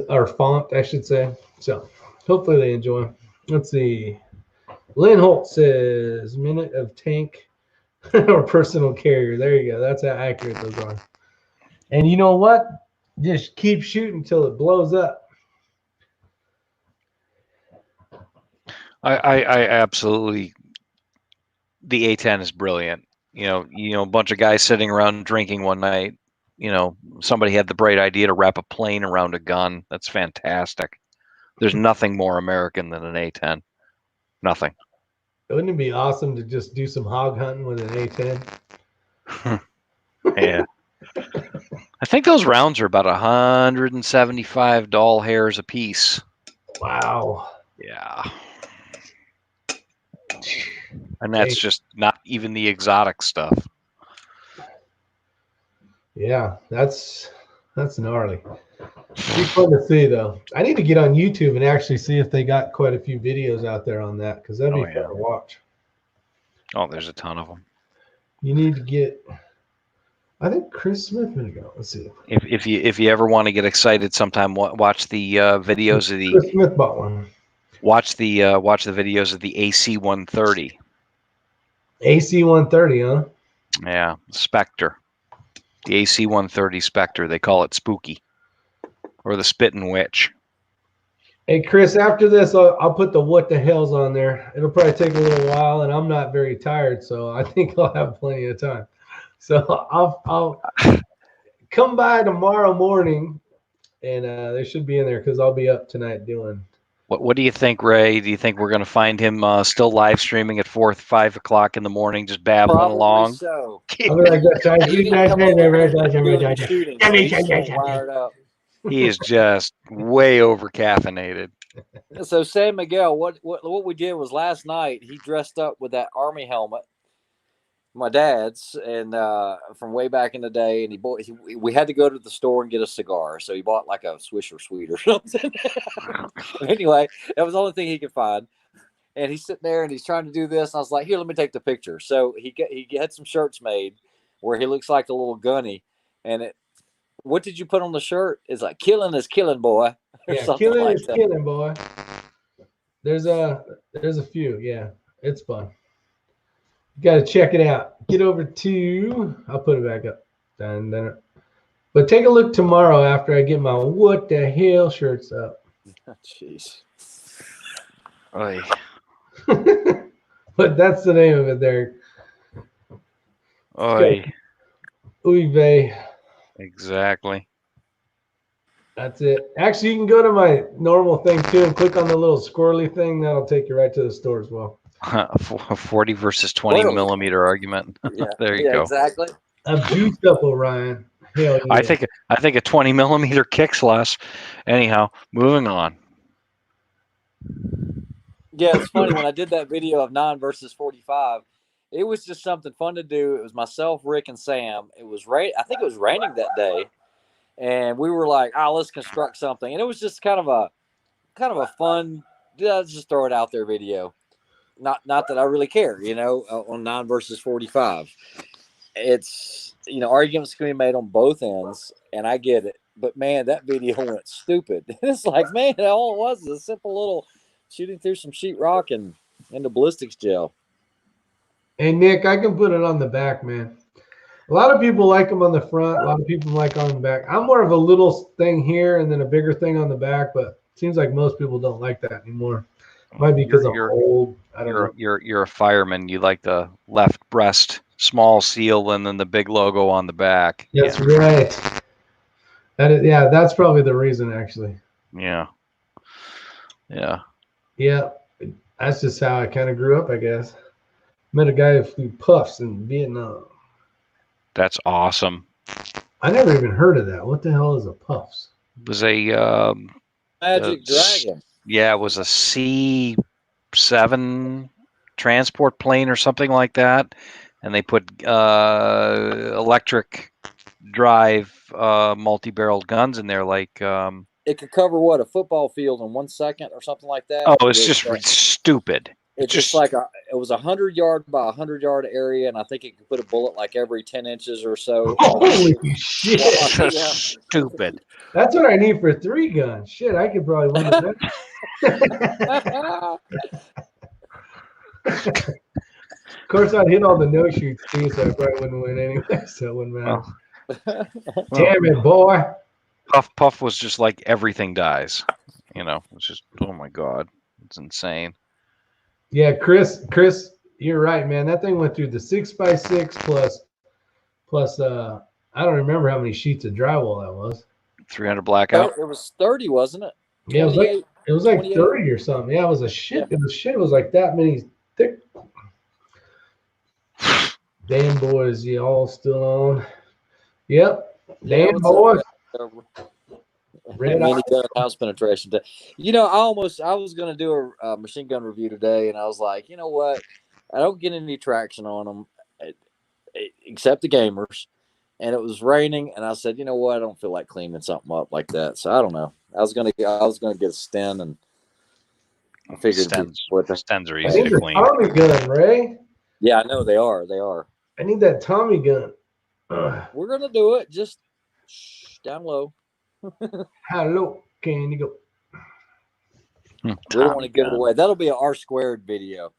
or font, I should say. So hopefully they enjoy. Let's see. Lynn Holt says minute of tank or personal carrier. There you go. That's how accurate those are. And you know what? Just keep shooting until it blows up. I absolutely. The A10 is brilliant. A bunch of guys sitting around drinking one night. Somebody had the bright idea to wrap a plane around a gun. That's fantastic. There's nothing more American than an A10. Nothing. Wouldn't it be awesome to just do some hog hunting with an A10? Yeah. I think those rounds are about 175 doll hairs a piece. Wow. Yeah. And that's just not even the exotic stuff. Yeah, that's gnarly. Be fun to see though. I need to get on YouTube and actually see if they got quite a few videos out there on that, because that'd be fun to watch. Oh, there's a ton of them. You need to get. I think Chris Smith would go. Let's see. If you ever want to get excited, sometime watch the videos of the. Chris Smith bought one. Watch the videos of the AC-130. AC-130, huh? Yeah, Spectre. The AC-130 Spectre. They call it Spooky, or the Spittin' Witch. Hey, Chris, after this, I'll put the what the hell's on there. It'll probably take a little while, and I'm not very tired, so I think I'll have plenty of time. So I'll come by tomorrow morning, and they should be in there because I'll be up tonight doing. What do you think, Ray? Do you think we're going to find him still live streaming at 4, 5 o'clock in the morning, just babbling Probably along? So. I'll be like He is just way over caffeinated. So San Miguel, what we did was last night he dressed up with that army helmet, my dad's, and from way back in the day, and we had to go to the store and get a cigar, so he bought like a Swisher Sweet or something. Anyway, that was the only thing he could find, and he's sitting there and he's trying to do this, and I was like, here, let me take the picture. So he had some shirts made where he looks like a little gunny, and what did you put on the shirt? It's like killing is killing, boy. Yeah, killing is killing, boy. There's a few. Yeah, it's fun. You got to check it out. Get over to. I'll put it back up. But take a look tomorrow after I get my what the hell shirts up. Jeez. Oy. But that's the name of it there. Oy. Oy vey. Exactly. That's it. Actually, you can go to my normal thing too and click on the little squirrely thing. That'll take you right to the store as well. 40 versus 20 Squirrely. millimeter argument. Yeah. There you Yeah. go. Exactly. I'm juiced up, Orion. Hell yeah. I think a 20 millimeter kicks less. Anyhow, moving on. Yeah, it's funny when I did that video of 9 versus 45. It was just something fun to do. It was myself, Rick, and Sam. It was I think it was raining that day, and we were like, "Oh, let's construct something." And it was just kind of a fun. Let's just throw it out there video. Not that I really care, on 9 versus 45. It's arguments can be made on both ends, and I get it. But man, that video went stupid. It's like, man, all it was a simple little shooting through some sheetrock and into ballistics gel. Hey, Nick, I can put it on the back, man. A lot of people like them on the front. A lot of people like on the back. I'm more of a little thing here and then a bigger thing on the back, but it seems like most people don't like that anymore. Might be because I'm old. I don't know. You're a fireman. You like the left breast small seal and then the big logo on the back. That's right. That's probably the reason, actually. Yeah. Yeah. Yeah. That's just how I kind of grew up, I guess. Met a guy who flew puffs in Vietnam. That's awesome. I never even heard of that. What the hell is a puffs? It was a Magic Dragon. Yeah, it was a C-7 transport plane or something like that, and they put electric drive multi-barreled guns in there, like. It could cover a football field in 1 second or something like that. Oh, it's just stupid. It's just like it was 100-yard by 100-yard area, and I think it could put a bullet like every 10 inches or so. Holy shit! Yeah. Stupid. That's what I need for 3 guns. Shit, I could probably win that. Of course, I'd hit all the no shoots too, so I probably wouldn't win anyway. So it wouldn't matter. Damn it, boy! Puff was just like everything dies. It's just, oh my god, it's insane. Yeah, Chris, you're right, man. That thing went through the 6x6 plus I don't remember how many sheets of drywall that was. 300 blackout. It was 30, wasn't it? Yeah, it was like 30 or something. Yeah, it was a shit. Yeah. It was like that many thick. Damn boys, you all still on? Yep. Damn boys. Minigun house penetration. I was going to do a machine gun review today, and I was like, you know what? I don't get any traction on them, except the gamers. And it was raining, and I said, you know what? I don't feel like cleaning something up like that. So I don't know. I was gonna get a Sten, and I figured Stens are I easy need to clean. Tommy gun, Ray. Yeah, I know they are. They are. I need that Tommy gun. We're gonna do it. Just down low. Hello, can you go? We don't want to give it away. That'll be an R² video.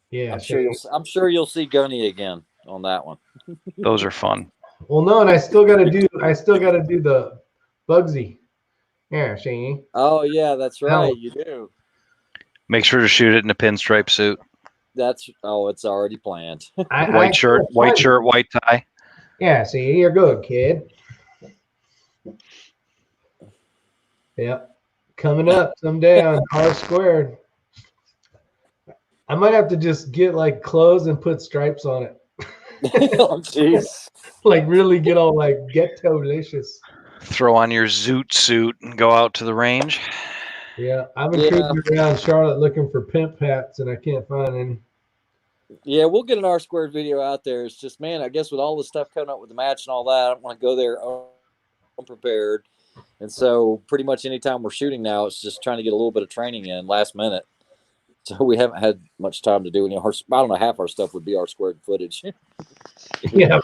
Yeah, I'm sure you'll see Gunny again on that one. Those are fun. Well, no, and I still got to do the Bugsy. Yeah, see. Oh yeah, that's right. You do. Make sure to shoot it in a pinstripe suit. It's already planned. White shirt, white tie. Yeah, see, you're good, kid. Yep. Coming up someday on R². I might have to just get like clothes and put stripes on it. Oh, jeez. Like really get all like ghetto-licious. Throw on your zoot suit and go out to the range. Yeah, I've been cruising around Charlotte looking for pimp hats, and I can't find any. Yeah, we'll get an R² video out there. It's just, man, I guess with all the stuff coming up with the match and all that, I don't want to go there unprepared. And so pretty much anytime we're shooting now, it's just trying to get a little bit of training in last minute. So we haven't had much time to do any. I don't know, half our stuff would be R² footage. Yeah,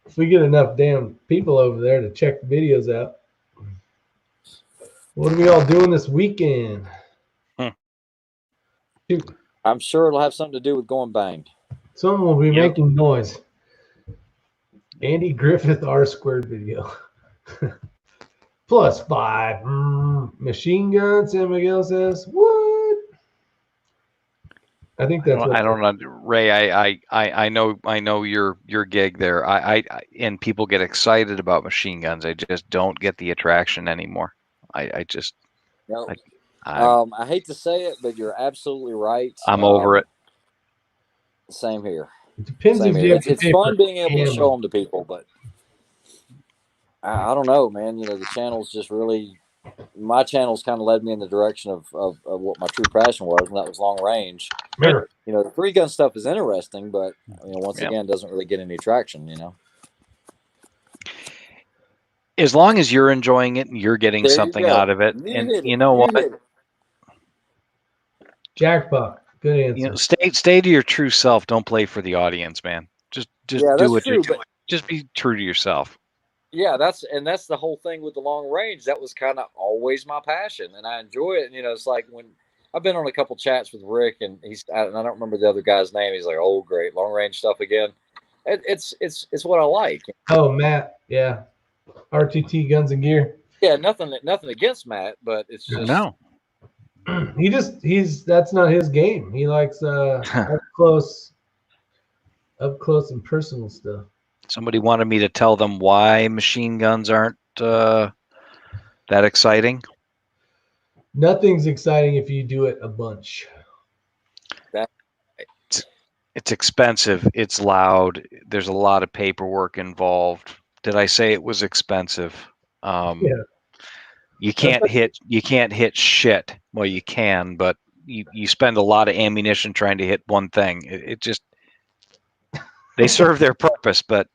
if we get enough damn people over there to check the videos out. What are we all doing this weekend? I'm sure it'll have something to do with going banged. Someone will be making noise. Andy Griffith R² video. +5. Machine gun, San Miguel says. What? I think that's what I don't know, Ray. I know your gig there. And people get excited about machine guns. I just don't get the attraction anymore. I just No. I hate to say it, but you're absolutely right. I'm over it. Same here. it depends Same if here. you have to It's pay for fun being able to show ammo. them to people, but I don't know, man. You know, the channel's just really my channel's kind of led me in the direction of what my true passion was, and that was long range. Remember, You know, the 3-gun stuff is interesting, but you know, once Yeah. again, doesn't really get any traction. You know, As long as you're enjoying it and you're getting there you something go. out of it, You and hit it. you know You what, hit it. jackpot. Good answer. stay to your true self. Don't play for the audience, man. Just Yeah, do that's what true. you're But doing. Just be true to yourself. yeah, that's the whole thing with the long range. That was kind of always my passion, and I enjoy it. And you know, it's like when I've been on a couple chats with Rick, and I don't remember the other guy's name. He's like, "Oh, great, long range stuff again." It's what I like. Oh, Matt. Yeah. RTT Guns and Gear. Yeah, nothing against Matt, but it's just No. That's not his game. He likes close and personal stuff. Somebody wanted me to tell them why machine guns aren't that exciting. Nothing's exciting if you do it a bunch. It's expensive. It's loud. There's a lot of paperwork involved. Did I say it was expensive? Yeah. You can't hit shit. Well, you can, but you spend a lot of ammunition trying to hit one thing. It just they serve their purpose, but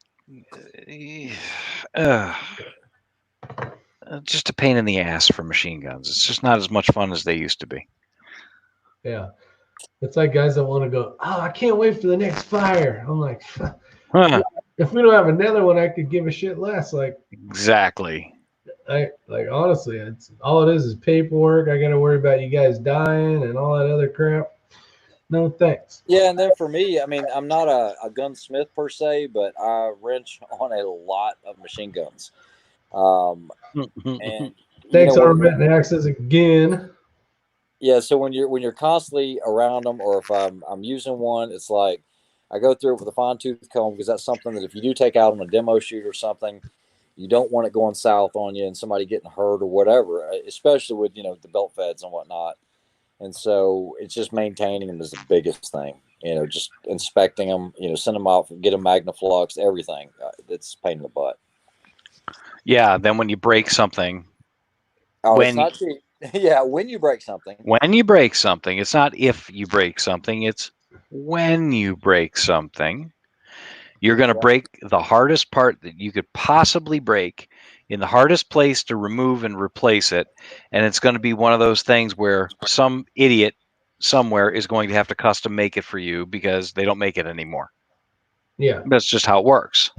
just a pain in the ass for machine guns. It's just not as much fun as they used to be. Yeah. It's like guys that want to go, oh, I can't wait for the next fire. I'm like, Huh, if we don't have another one, I could give a shit less. Like exactly. honestly, it's all it is paperwork. I got to worry about you guys dying and all that other crap. No thanks. yeah. And then for me, I mean, I'm not a gunsmith per se, but I wrench on a lot of machine guns. And Thanks, you know, Armament and Axes again. yeah, so when you're constantly around them, or if I'm using one, it's like I go through it with a fine tooth comb, because that's something that if you do take out on a demo shoot or something, you don't want it going south on you and somebody getting hurt or whatever, especially with the belt feds and whatnot. And so it's just maintaining them is the biggest thing. You know, just inspecting them, send them off, get them magnaflux, everything. It's a pain in the butt. Yeah. Then when you break something, Oh, when it's not cheap. Yeah, when you break something. it's not if you break something, it's when you break something. You're going to break the hardest part that you could possibly break in the hardest place to remove and replace it. And it's going to be one of those things where some idiot somewhere is going to have to custom make it for you because they don't make it anymore. Yeah. That's just how it works.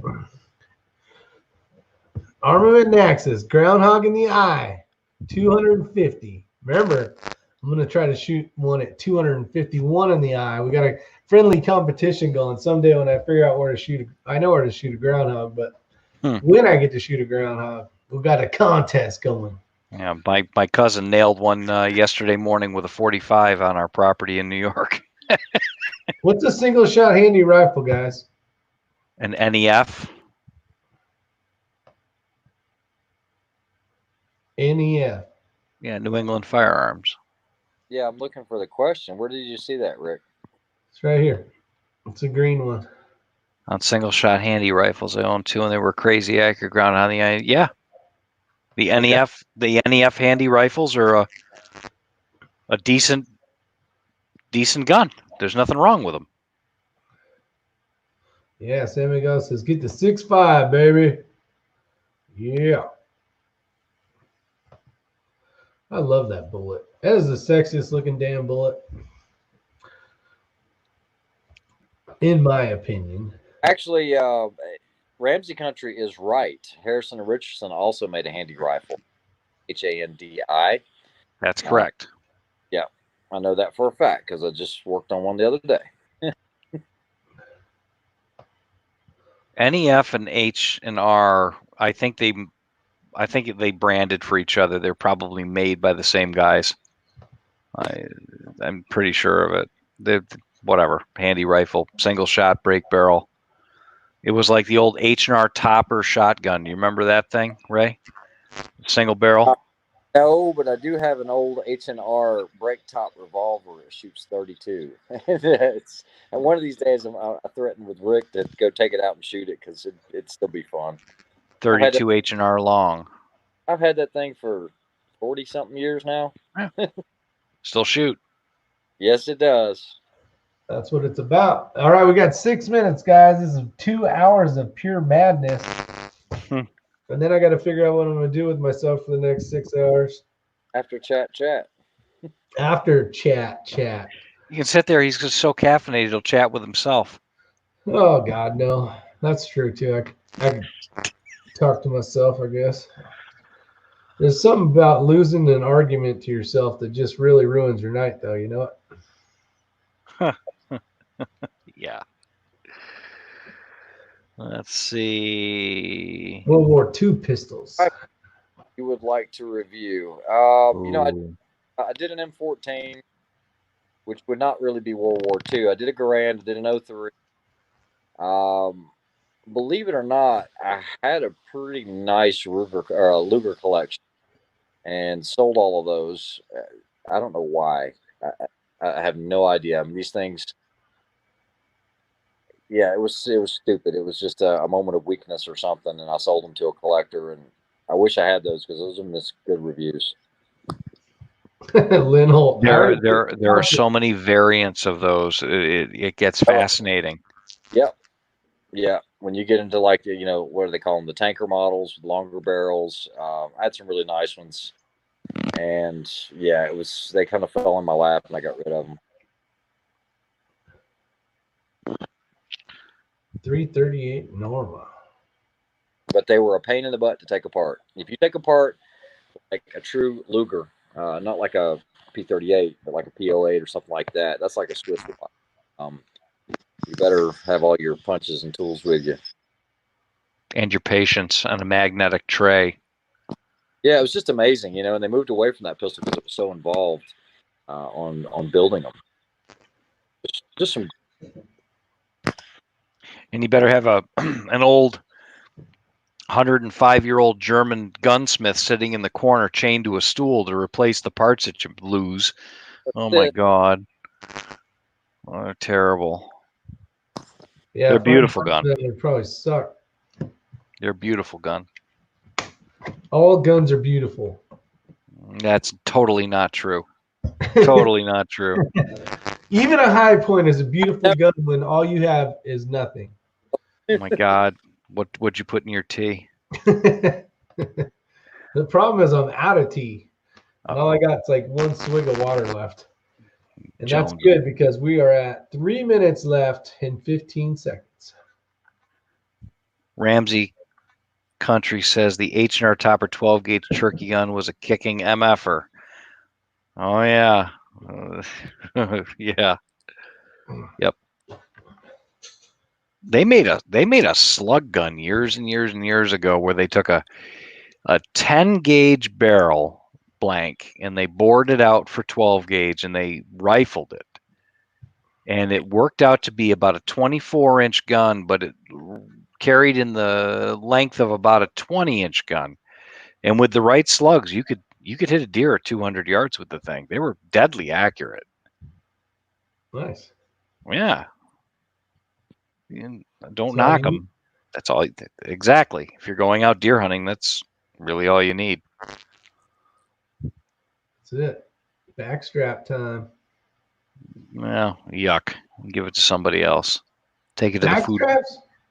Armament and Axes, Groundhog in the Eye, 250. Remember, I'm going to try to shoot one at 251 in the eye. We got a friendly competition going. Someday when I figure out where to shoot, I know where to shoot a groundhog, but when I get to shoot a groundhog, we got a contest going. Yeah, my cousin nailed one yesterday morning with a 45 on our property in New York. What's a single shot handy rifle, guys? An NEF. NEF. Yeah, New England Firearms. Yeah, I'm looking for the question. Where did you see that, Rick? It's right here. It's a green one. On single shot handy rifles, I own two, and they were crazy accurate ground on the eye. Yeah, the NEF handy rifles are a decent gun. There's nothing wrong with them. Yeah, San Miguel says, get the 6.5, baby. Yeah. I love that bullet. That is the sexiest looking damn bullet, in my opinion. Actually, Ramsey Country is right. Harrison and Richardson also made a handy rifle, HANDI. That's correct. Yeah, I know that for a fact because I just worked on one the other day. NEF and H and R, I think they branded for each other. They're probably made by the same guys. I'm pretty sure of it. whatever, handy rifle, single shot, break barrel. It was like the old H&R Topper shotgun. Do you remember that thing, Ray? Single barrel. No, but I do have an old H&R break top revolver. It shoots 32. And one of these days, I threatened with Rick to go take it out and shoot it because it'd still be fun. 32 H&R long. I've had that thing for 40 something years now. Yeah. Still shoot. Yes, it does. That's what it's about. All right, we got 6 minutes, guys. This is 2 hours of pure madness. And then I got to figure out what I'm going to do with myself for the next 6 hours. After chat. After chat. You can sit there. He's just so caffeinated, he'll chat with himself. Oh, God, no. That's true, too. I can talk to myself, I guess. There's something about losing an argument to yourself that just really ruins your night, though. You know what? Yeah. Let's see. World War II pistols. You would like to review? I did an M14, which would not really be World War II. I did a Garand, I did an 03. Believe it or not, I had a pretty nice Luger collection and sold all of those. I don't know why. I have no idea. I mean, these things. Yeah, it was stupid. It was just a moment of weakness or something, and I sold them to a collector. And I wish I had those because those are just good reviews. Lynn Holt. There are so many variants of those. It gets fascinating. Yep. Yeah. When you get into what do they call them? The tanker models with longer barrels. I had some really nice ones. And yeah, they kind of fell in my lap and I got rid of them. 338 Norma. But they were a pain in the butt to take apart. If you take apart like a true Luger, not like a P38, but like a P08 or something like that, that's like a Swiss watch. You better have all your punches and tools with you. And your patience on a magnetic tray. Yeah, it was just amazing, and they moved away from that pistol because it was so involved on building them. Just some. And you better have an old 105-year-old German gunsmith sitting in the corner chained to a stool to replace the parts that you lose. Oh my God. Oh, they're terrible. Yeah, they're a beautiful gun. They probably suck. They're a beautiful gun. All guns are beautiful. That's totally not true. Totally not true. Even a high point is a beautiful gun when all you have is nothing. Oh my God. What'd you put in your tea? The problem is I'm out of tea. And all I got is like one swig of water left. And that's good because we are at 3 minutes left in 15 seconds. Ramsey Country says the H&R Topper 12-gauge turkey gun was a kicking MFer. Oh, yeah. Yeah. Yep. They made a slug gun years and years and years ago where they took a 10-gauge barrel blank and they bored it out for 12-gauge and they rifled it. And it worked out to be about a 24-inch gun, but it carried in the length of about a 20-inch gun. And with the right slugs, you could hit a deer at 200 yards with the thing. They were deadly accurate. Nice. Yeah. And don't knock them. That's all. Exactly. If you're going out deer hunting, that's really all you need. That's it. Backstrap time. Well, yuck. Give it to somebody else. Take it to Backstraps? the food.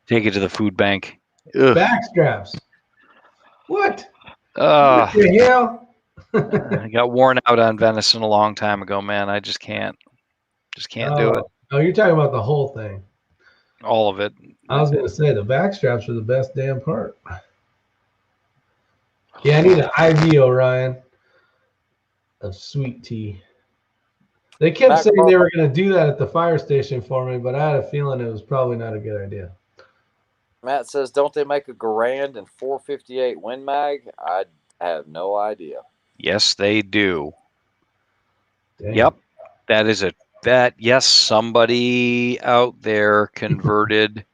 Take it to the food bank. Ugh. Backstraps. What? What the hell? I got worn out on venison a long time ago, man. I just can't do it. Oh, you're talking about the whole thing. All of it. I was going to say the backstraps are the best damn part. Yeah, I need an IV, Orion, of sweet tea. They kept saying they were going to do that at the fire station for me, but I had a feeling it was probably not a good idea. Matt says, don't they make a Garand and 458 Win Mag? I have no idea. Yes, they do. Dang. Yep. That is a bet, yes, somebody out there converted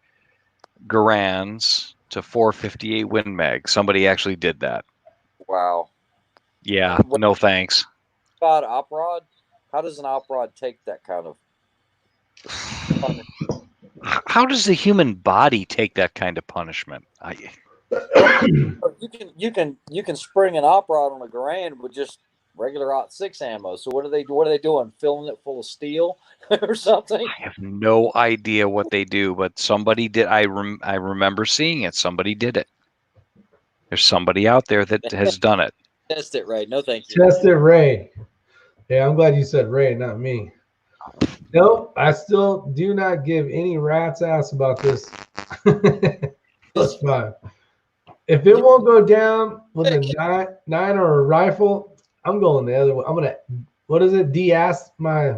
Garands to 458 Win Mag. Somebody actually did that. Wow. Yeah, no thanks. About op rod, how does an op rod take that kind of? How does the human body take that kind of punishment? You can spring an op rod on a Garand with just regular .6 ammo. So what are they doing? Filling it full of steel or something? I have no idea what they do, but somebody did. I remember seeing it. Somebody did it. There's somebody out there that has done it. Test it, Ray. No, thank you. Test it, Ray. Yeah, I'm glad you said Ray, not me. No, I still do not give any rat's ass about this. +5. If it won't go down with a nine or a rifle, I'm going the other way. I'm gonna, what is it? De-ass my,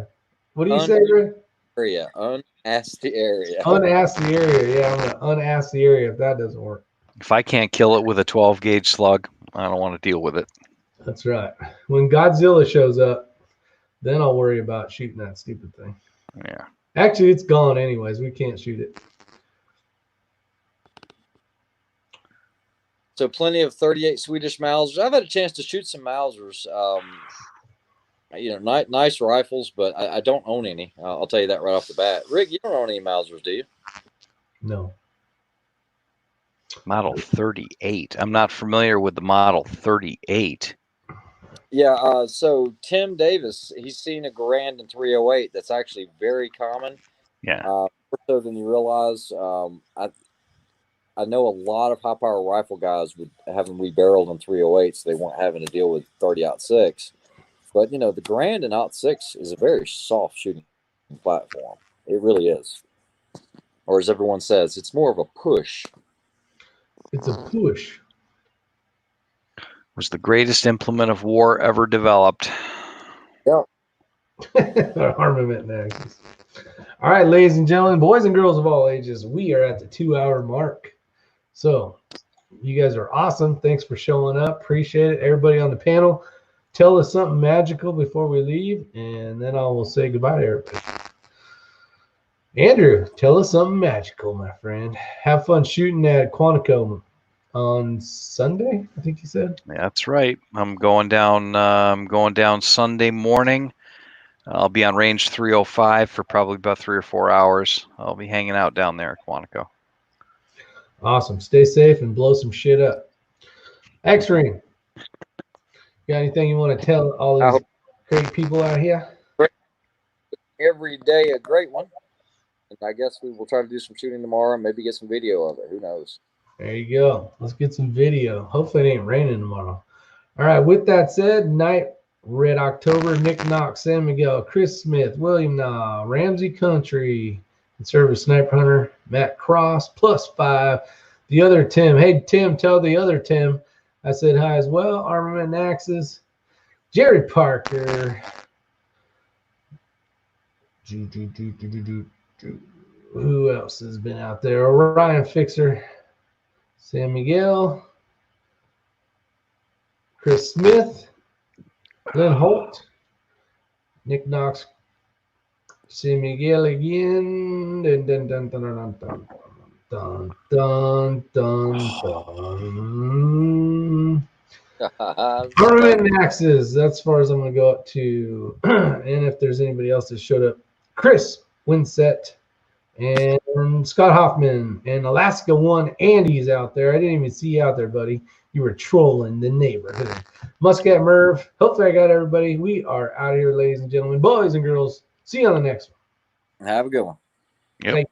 what do you say, Ray? Area, unass the area. Unass the area. Yeah, I'm gonna unass the area if that doesn't work. If I can't kill it with a 12 gauge slug, I don't want to deal with it. That's right. When Godzilla shows up, then I'll worry about shooting that stupid thing. Yeah. Actually, it's gone anyways. We can't shoot it. So plenty of 38 Swedish Mausers. I've had a chance to shoot some Mausers. Nice rifles, but I don't own any. I'll tell you that right off the bat. Rick, you don't own any Mausers, do you? No. Model 38. I'm not familiar with the Model 38. Yeah, so Tim Davis, he's seen a Garand in 308 that's actually very common. Yeah. More so than you realize. I know a lot of high-power rifle guys would have them rebarreled in 308, so they weren't having to deal with 30-06. But, the Garand in .6 is a very soft shooting platform. It really is. Or as everyone says, it's more of a push. It's a push. Was the greatest implement of war ever developed. Yeah. Armament axis. All right, ladies and gentlemen, boys and girls of all ages, we are at the 2-hour mark. So you guys are awesome. Thanks for showing up. Appreciate it. Everybody on the panel, tell us something magical before we leave, and then I will say goodbye to everybody. Andrew, tell us something magical, my friend. Have fun shooting at Quantico on Sunday, I think you said. That's right. I'm going down Sunday morning. I'll be on range 305 for probably about 3 or 4 hours. I'll be hanging out down there at Quantico. Awesome. Stay safe and blow some shit up. X-Ring, got anything you want to tell all these great people out here? Every day a great one. And I guess we will try to do some shooting tomorrow and maybe get some video of it. Who knows? There you go. Let's get some video. Hopefully it ain't raining tomorrow. All right. With that said, Night Red October, Nick Knox, San Miguel, Chris Smith, William Nah, Ramsey Country, Conservative Sniper Hunter, Matt Cross, +5. The other Tim. Hey, Tim, tell the other Tim I said hi as well. Armament and Axes, Jerry Parker. Who else has been out there? Orion Fixer, San Miguel, Chris Smith, Lynn Holt, Nick Knox, San Miguel again. Dun, dun, dun, dun, dun, dun, dun, dun, dun, dun. Armament and Axes. That's as far as I'm going to go up to. And if there's anybody else that showed up, Chris Winsett and Scott Hoffman and Alaska One. Andy's out there. I didn't even see you out there, buddy. You were trolling the neighborhood. Muscat Merv. Hopefully I got everybody. We are out of here, ladies and gentlemen, boys and girls. See you on the next one. Have a good one. Yep.